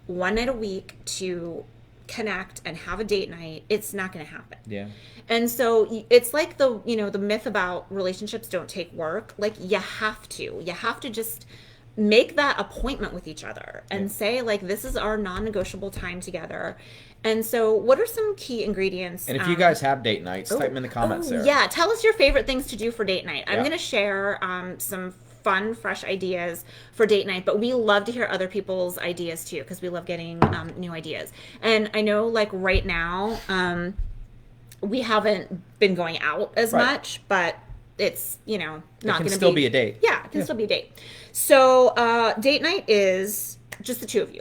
one night a week to connect and have a date night, it's not going to happen. Yeah. And so it's like the myth about relationships don't take work. Like you have to just make that appointment with each other and say like, this is our non-negotiable time together. And so what are some key ingredients? And if you guys have date nights, type them in the comments there. Yeah. Tell us your favorite things to do for date night. I'm going to share some fun, fresh ideas for date night, but we love to hear other people's ideas too, because we love getting new ideas. And I know like right now, we haven't been going out as much, but it's, not going to be. Still be a date. Yeah, it can still be a date. So date night is just the two of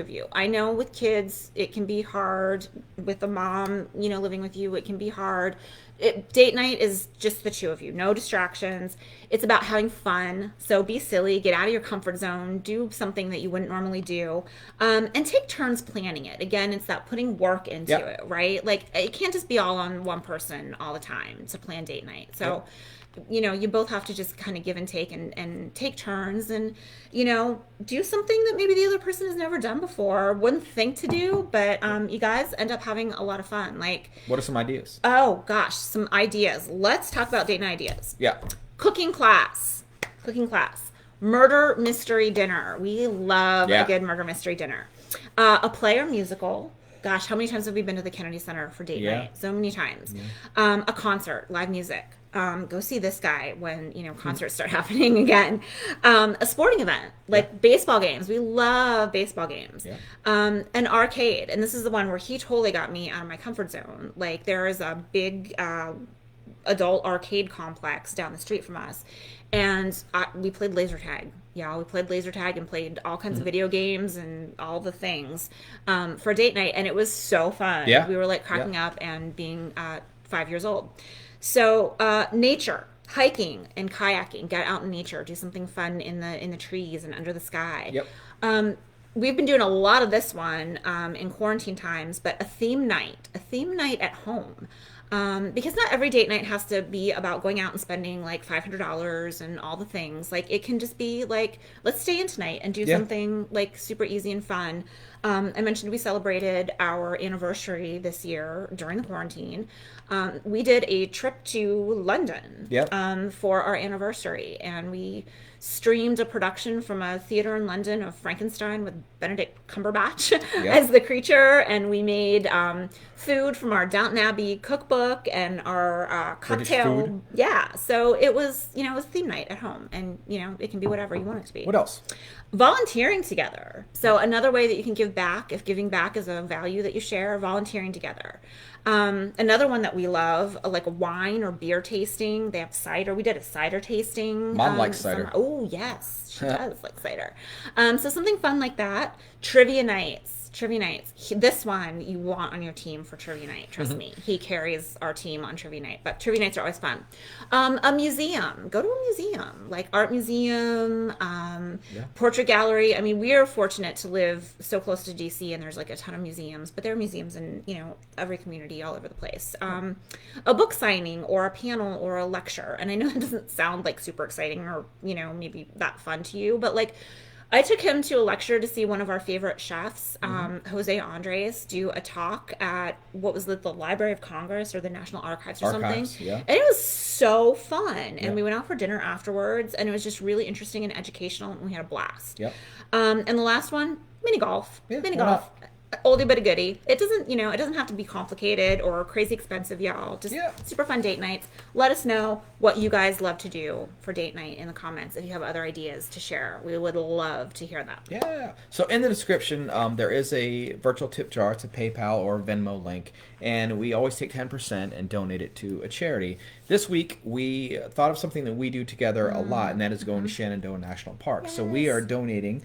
you. I know with kids, it can be hard. With a mom, living with you, it can be hard. Date night is just the two of you. No distractions. It's about having fun. So be silly. Get out of your comfort zone. Do something that you wouldn't normally do. And take turns planning it. Again, it's that putting work into it, right? Like, it can't just be all on one person all the time to plan date night. So you both have to just kind of give and take turns and, do something that maybe the other person has never done before, wouldn't think to do, but you guys end up having a lot of fun. Like, what are some ideas? Oh gosh, some ideas. Let's talk about date night ideas. Yeah. Cooking class. Murder mystery dinner. We love a good murder mystery dinner. A play or musical. Gosh, how many times have we been to the Kennedy Center for date night? So many times. Yeah. A concert, live music. Go see this guy when, concerts start happening again. A sporting event, like baseball games. We love baseball games. Yeah. An arcade. And this is the one where he totally got me out of my comfort zone. Like, there is a big adult arcade complex down the street from us. And we played laser tag Yeah, we played laser tag and played all kinds of video games and all the things for date night, and it was so fun. Yeah. We were like Yeah. cracking up and being 5 years old. So nature, hiking and kayaking, get out in nature, do something fun in the trees and under the sky. Yep. We've been doing a lot of this one in quarantine times, but a theme night at home. Because not every date night has to be about going out and spending like $500 and all the things. Like it can just be like, let's stay in tonight and do Yeah. something like super easy and fun. I mentioned we celebrated our anniversary this year during the quarantine. We did a trip to London Yep. for our anniversary, and we streamed a production from a theater in London of Frankenstein with Benedict Cumberbatch as the creature, and we made food from our Downton Abbey cookbook and our British cocktail. food. Yeah, so it was it was theme night at home, and it can be whatever you want it to be. What else? Volunteering together. So another way that you can give back, if giving back is a value that you share, volunteering together. Another one that we love, like a wine or beer tasting. They have cider. We did a cider tasting. Mom likes cider. Summer. Oh, yes. She does like cider. So something fun like that. Trivia nights. This one you want on your team for trivia night. Trust me. He carries our team on trivia night. But trivia nights are always fun. A museum. Go to a museum. Like art museum, portrait gallery. I mean, we are fortunate to live so close to DC, and there's like a ton of museums. But there are museums in, every community all over the place. A book signing or a panel or a lecture. And I know that doesn't sound like super exciting or, maybe that fun to you. But like, I took him to a lecture to see one of our favorite chefs, Jose Andres, do a talk at what was the Library of Congress or the National Archives or something. Yeah. And it was so fun. And we went out for dinner afterwards, and it was just really interesting and educational, and we had a blast. Yep. And the last one, mini golf. Yeah, Mini why golf. Oldie but a goodie. It doesn't have to be complicated or crazy expensive, y'all. Just super fun date nights. Let us know what you guys love to do for date night in the comments if you have other ideas to share. We would love to hear them. Yeah. So in the description, there is a virtual tip jar. It's a PayPal or Venmo link, and we always take 10% and donate it to a charity. This week, we thought of something that we do together a lot, and that is going to Shenandoah National Park. Yes. So we are donating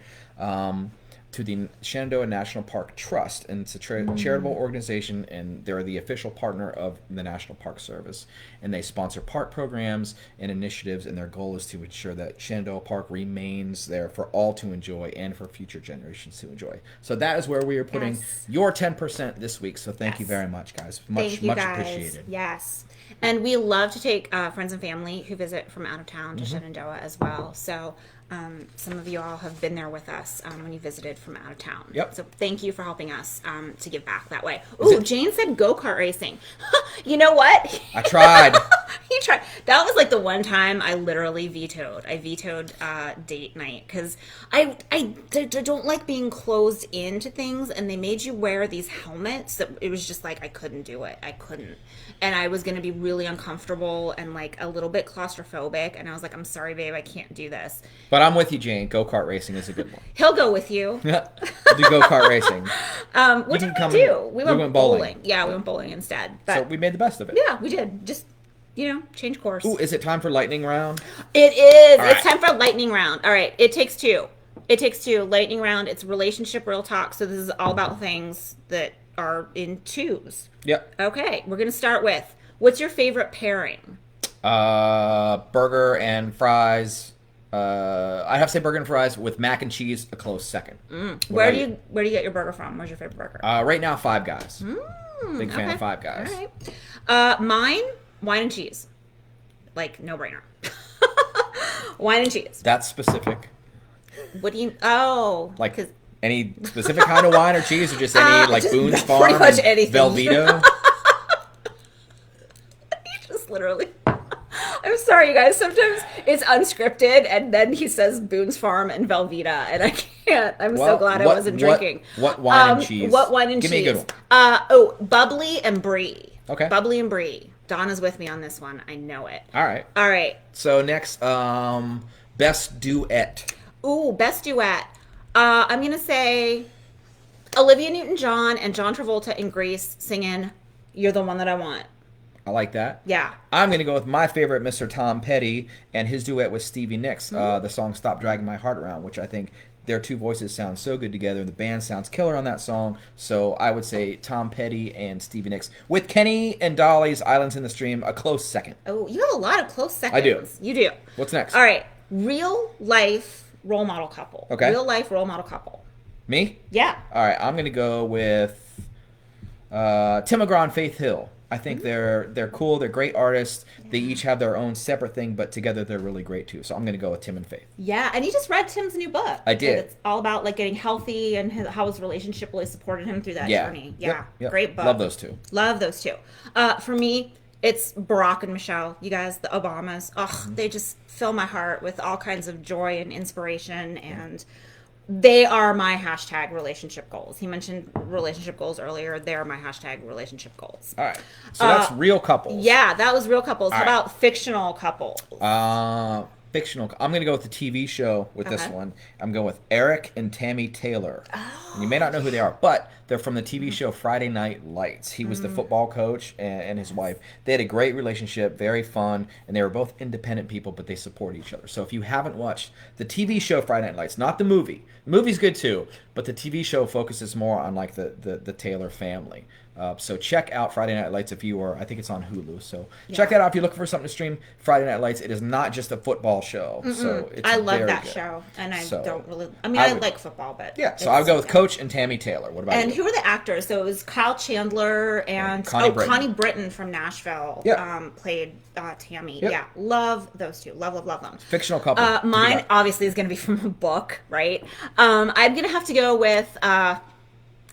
to the Shenandoah National Park Trust, and it's a charitable organization, and they're the official partner of the National Park Service, and they sponsor park programs and initiatives, and their goal is to ensure that Shenandoah Park remains there for all to enjoy and for future generations to enjoy. So that is where we are putting your 10% this week, so thank you very much, guys. Much appreciated. Yes. And we love to take friends and family who visit from out of town to Shenandoah as well. So some of you all have been there with us when you visited from out of town. Yep. So thank you for helping us to give back that way. Ooh, Jane said go-kart racing. You know what? I tried. He tried. That was like the one time I literally vetoed. I vetoed date night because I don't like being closed into things, and they made you wear these helmets that it was just like I couldn't do it. I couldn't. And I was going to be really uncomfortable and like a little bit claustrophobic. And I was like, I'm sorry, babe, I can't do this. But I'm with you, Jane. Go-kart racing is a good one. He'll go with you. We'll do go-kart racing. What did we do? We went bowling. Yeah, we went bowling instead. But so we made the best of it. Yeah, we did. Just, change course. Ooh, is it time for lightning round? It is. All It's right. time for lightning round. All right. It takes two. Lightning round. It's relationship real talk. So this is all about things that are in twos. Yep. Okay. We're going to start with, what's your favorite pairing? Burger and fries. I'd have to say burger and fries with mac and cheese, a close second. Where do you get your burger from? Where's your favorite burger? Right now, Five Guys. Big fan of Five Guys. All right. Mine, wine and cheese. Like, no brainer. Wine and cheese. That's specific. What do you? Oh, Like any specific kind of wine or cheese, or just any like just Boone's Farm, pretty much and anything. Velveeta. He just literally. I'm sorry, you guys. Sometimes it's unscripted, and then he says Boone's Farm and Velveeta, and I can't. I'm so glad I wasn't drinking. What wine and cheese? What wine and cheese? Give me a good one. Bubbly and brie. Okay. Bubbly and brie. Donna's with me on this one. I know it. All right. All right. So next, best duet. Ooh, best duet. I'm gonna say Olivia Newton-John and John Travolta in Grease singing "You're the One That I Want." I like that. Yeah. I'm going to go with my favorite, Mr. Tom Petty, and his duet with Stevie Nicks, the song Stop Dragging My Heart Around, which I think their two voices sound so good together. The band sounds killer on that song. So I would say Tom Petty and Stevie Nicks. With Kenny and Dolly's Islands in the Stream, a close second. Oh, you have a lot of close seconds. I do. You do. What's next? All right. Real life role model couple. Okay. Real life role model couple. Me? Yeah. All right, I'm going to go with Tim McGraw and Faith Hill. I think they're cool. They're great artists. They each have their own separate thing, but together they're really great too. So I'm going to go with Tim and Faith. Yeah, and you just read Tim's new book. I did. It's all about like getting healthy and how his relationship really supported him through that journey. Yeah, Yep. Great book. Love those two. Love those two. For me, it's Barack and Michelle. You guys, the Obamas. They just fill my heart with all kinds of joy and inspiration, and they are my hashtag relationship goals. He mentioned relationship goals earlier. They're my hashtag relationship goals. All right. So that's real couples. Yeah, that was real couples. How right. about fictional couples? Fictional. I'm going to go with the TV show with this one. I'm going with Eric and Tammy Taylor. And you may not know who they are, but they're from the TV show Friday Night Lights. He was the football coach and his wife. They had a great relationship, very fun, and they were both independent people, but they support each other. So if you haven't watched the TV show Friday Night Lights, not the movie. The movie's good too, but the TV show focuses more on like the Taylor family. So check out Friday Night Lights if you are. I think it's on Hulu. So check that out if you're looking for something to stream. Friday Night Lights. It is not just a football show. So it's I love very that good. show, and I So, don't really. I mean, I like football, but Yeah. So I'll go with Coach and Tammy Taylor. What about And you? who are the actors? So it was Kyle Chandler and Connie Britton from Nashville. Yep. Played Tammy. Yep. Yeah, love those two. Love them. Fictional couple. Mine obviously is going to be from a book, right? I'm going to have to go with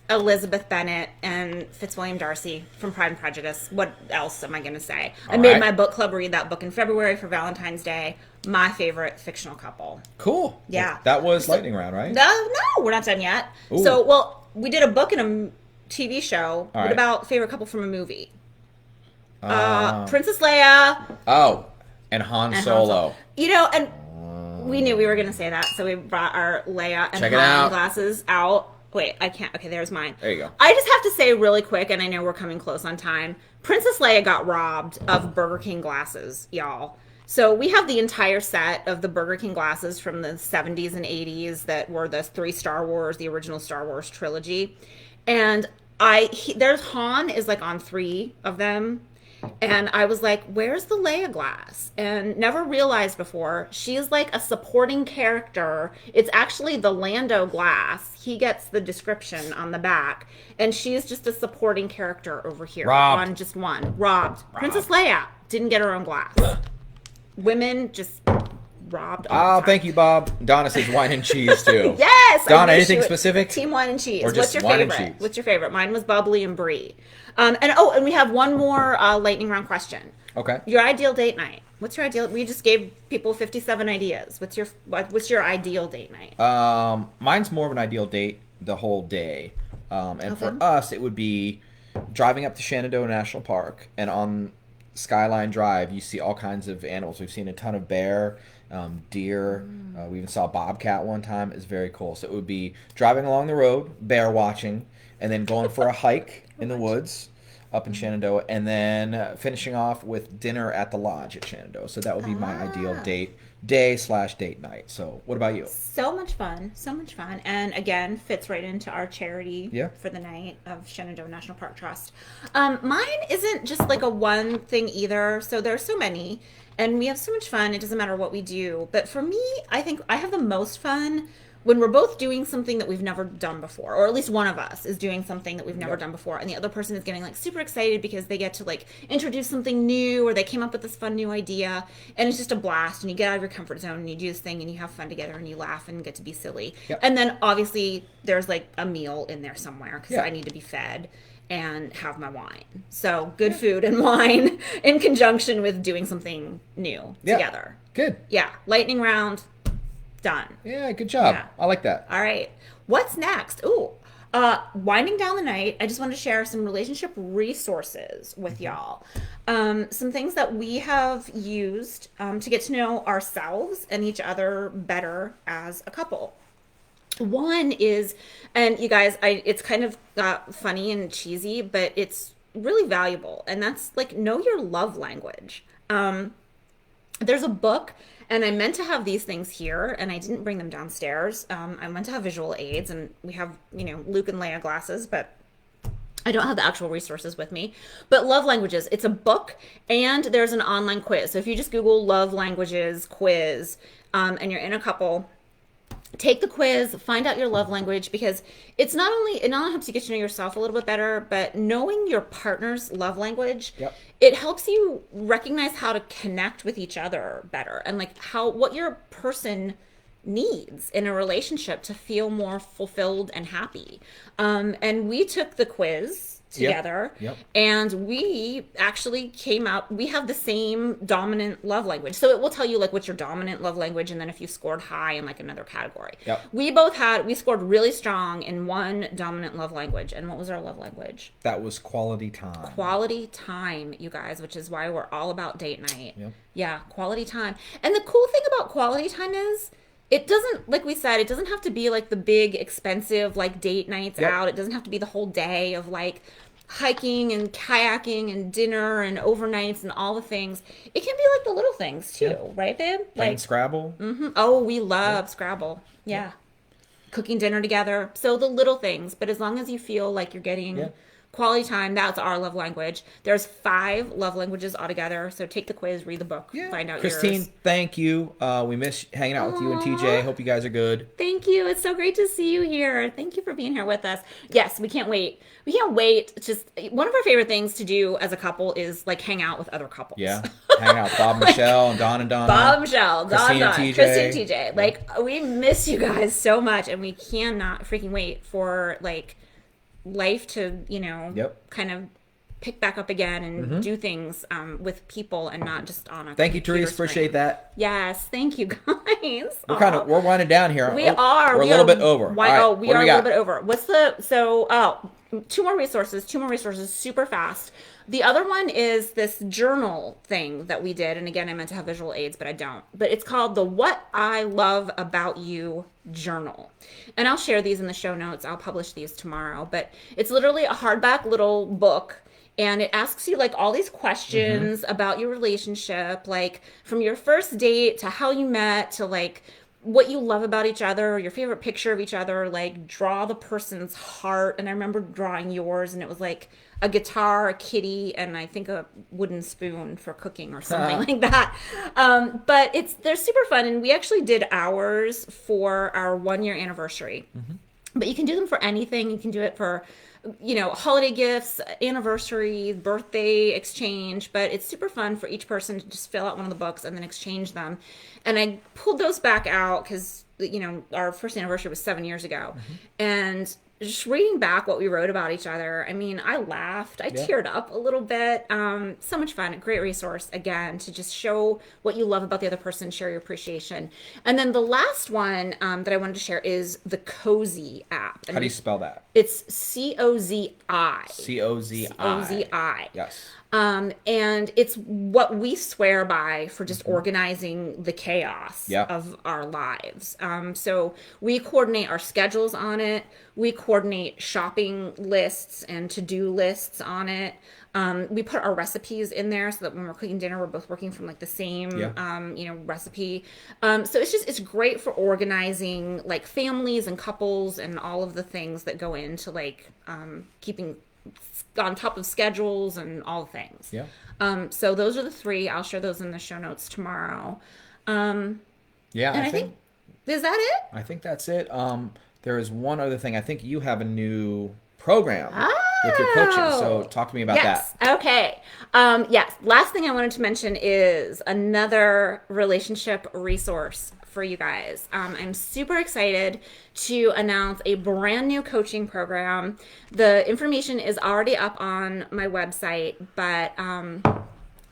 Elizabeth Bennet and Fitzwilliam Darcy from Pride and Prejudice. What else am I going to say? I made my book club read that book in February for Valentine's Day. My favorite fictional couple. Cool. Yeah. Well, that was lightning round, right? No, we're not done yet. Ooh. So, well, we did a book and a TV show. What right. about favorite couple from a movie? Princess Leia. Oh, and Han Solo. You know, and we knew we were going to say that, so we brought our Leia and Check it Han out. glasses out. Wait, I can't. Okay, there's mine. There you go. I just have to say really quick, and I know we're coming close on time. Princess Leia got robbed of Burger King glasses, y'all. So we have the entire set of the Burger King glasses from the 70s and 80s that were the three Star Wars, the original Star Wars trilogy. And there's Han is like on 3 of them. And I was like, where's the Leia glass? And never realized before, she's like a supporting character. It's actually the Lando glass. He gets the description on the back. And she's just a supporting character over here. Robbed. On just one. Robbed. Princess Leia didn't get her own glass. Women just robbed. Oh, thank you, Bob. Donna says wine and cheese, too. Yes! Donna, anything specific? Team wine and cheese. Or just What's your wine and favorite? cheese? What's your favorite? Mine was bubbly and brie. And we have one more lightning round question. Okay. Your ideal date night. What's your ideal? We just gave people 57 ideas. What's your ideal date night? Mine's more of an ideal date the whole day. And for fun. us, it would be driving up to Shenandoah National Park, and on Skyline Drive, you see all kinds of animals. We've seen a ton of bear, deer. We even saw a bobcat one time. It's very cool. So it would be driving along the road, bear watching, and then going for a hike in the woods up in Shenandoah, and then finishing off with dinner at the lodge at Shenandoah. So that would be my ideal day/date night. So what about you? So much fun. And again, fits right into our charity for the night of Shenandoah National Park Trust. Mine isn't just like a one thing either. So there's so many, and we have so much fun. It doesn't matter what we do. But for me, I think I have the most fun when we're both doing something that we've never done before, or at least one of us is doing something that we've never done before, and the other person is getting like super excited because they get to like introduce something new, or they came up with this fun new idea, and it's just a blast, and you get out of your comfort zone and you do this thing and you have fun together and you laugh and get to be silly. And then obviously there's like a meal in there somewhere because I need to be fed and have my wine. So good food and wine in conjunction with doing something new together. Good. Yeah. Lightning round. Done. Yeah, good job. Yeah. I like that. All right. What's next? Ooh, winding down the night, I just want to share some relationship resources with y'all. Some things that we have used to get to know ourselves and each other better as a couple. One is, and you guys, it's kind of funny and cheesy, but it's really valuable. And that's like, know your love language. There's a book, and I meant to have these things here, and I didn't bring them downstairs. I meant to have visual aids, and we have, Luke and Leia glasses, but I don't have the actual resources with me. But Love Languages, it's a book, and there's an online quiz. So if you just Google Love Languages quiz, and you're in a couple, take the quiz, find out your love language, because it not only helps you get to know yourself a little bit better, but knowing your partner's love language, it helps you recognize how to connect with each other better, and like what your person needs in a relationship to feel more fulfilled and happy. And we took the quiz together, and we actually came out, we have the same dominant love language. So it will tell you like what's your dominant love language, and then if you scored high in like another category. We scored really strong in one dominant love language. And what was our love language? That was quality time. Quality time, you guys, which is why we're all about date night. Yeah, quality time. And the cool thing about quality time is, it doesn't, like we said, it doesn't have to be like the big expensive like date nights out. It doesn't have to be the whole day of like hiking and kayaking and dinner and overnights and all the things. It can be like the little things too, right, babe? Playing Scrabble. Oh, we love Scrabble. Cooking dinner together. So the little things, but as long as you feel like you're getting quality time, that's our love language. There's 5 love languages altogether. So take the quiz, read the book, find out Christine, yours. Thank you. We miss hanging out with you and TJ. Hope you guys are good. Thank you. It's so great to see you here. Thank you for being here with us. Yes, we can't wait. We can't wait. It's just one of our favorite things to do as a couple is like hang out with other couples. Hang out with Bob and Michelle and Don and Donna. Bob, Michelle, Don, TJ. Christine, TJ. Like, we miss you guys so much, and we cannot freaking wait for like life to, kind of pick back up again and do things with people and not just on a Thank you, Therese. Appreciate that. Yes, thank you guys. We're winding down here. We are. We're a little bit over. We are a little bit over. 2 more resources, super fast. The other one is this journal thing that we did. And again, I meant to have visual aids, but I don't. But it's called the What I Love About You Journal. And I'll share these in the show notes. I'll publish these tomorrow. But it's literally a hardback little book. And it asks you like all these questions about your relationship, like from your first date to how you met to like what you love about each other, your favorite picture of each other, like draw the person's heart. And I remember drawing yours, and it was like a guitar, a kitty, and I think a wooden spoon for cooking or something like that. But they're super fun, and we actually did ours for our 1-year anniversary. But you can do them for anything. You can do it for holiday gifts, anniversary, birthday exchange, but it's super fun for each person to just fill out one of the books and then exchange them. And I pulled those back out because, our first anniversary was 7 years ago. And just reading back what we wrote about each other, I mean, I laughed, I teared up a little bit. So much fun, a great resource, again, to just show what you love about the other person, share your appreciation. And then the last one that I wanted to share is the Cozy app. And how do you spell that? It's C-O-Z-I. C-O-Z-I. C-O-Z-I. Yes. And it's what we swear by for just organizing the chaos of our lives. So we coordinate our schedules on it. We coordinate shopping lists and to-do lists on it. We put our recipes in there so that when we're cooking dinner, we're both working from like the same, recipe. So it's great for organizing like families and couples and all of the things that go into like, keeping on top of schedules and all the things. So those are the 3. I'll share those in the show notes tomorrow. And I think is that it? I think that's it. There is one other thing. I think you have a new program with your coaching. So talk to me about that. Okay. Yes. Last thing I wanted to mention is another relationship resource for you guys. I'm super excited to announce a brand new coaching program. The information is already up on my website, but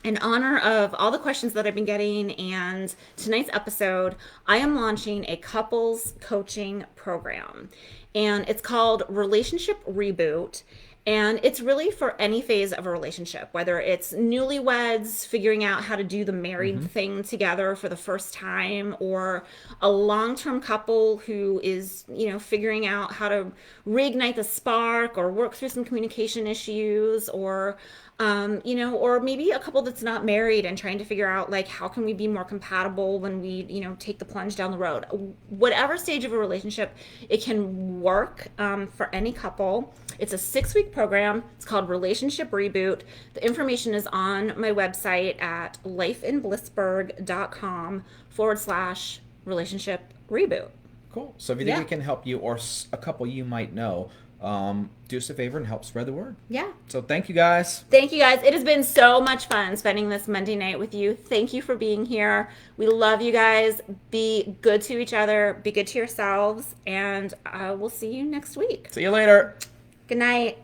in honor of all the questions that I've been getting and tonight's episode, I am launching a couples coaching program. And it's called Relationship Reboot. And it's really for any phase of a relationship, whether it's newlyweds figuring out how to do the married thing together for the first time, or a long-term couple who is, figuring out how to reignite the spark or work through some communication issues, or or maybe a couple that's not married and trying to figure out like how can we be more compatible when we, take the plunge down the road. Whatever stage of a relationship, it can work for any couple. It's a 6-week program. It's called Relationship Reboot. The information is on my website at lifeinblissburg.com/relationship reboot. Cool. So if you think we can help you or a couple you might know, do us a favor and help spread the word. Yeah. So thank you guys. Thank you guys. It has been so much fun spending this Monday night with you. Thank you for being here. We love you guys. Be good to each other. Be good to yourselves. And we'll see you next week. See you later. Good night.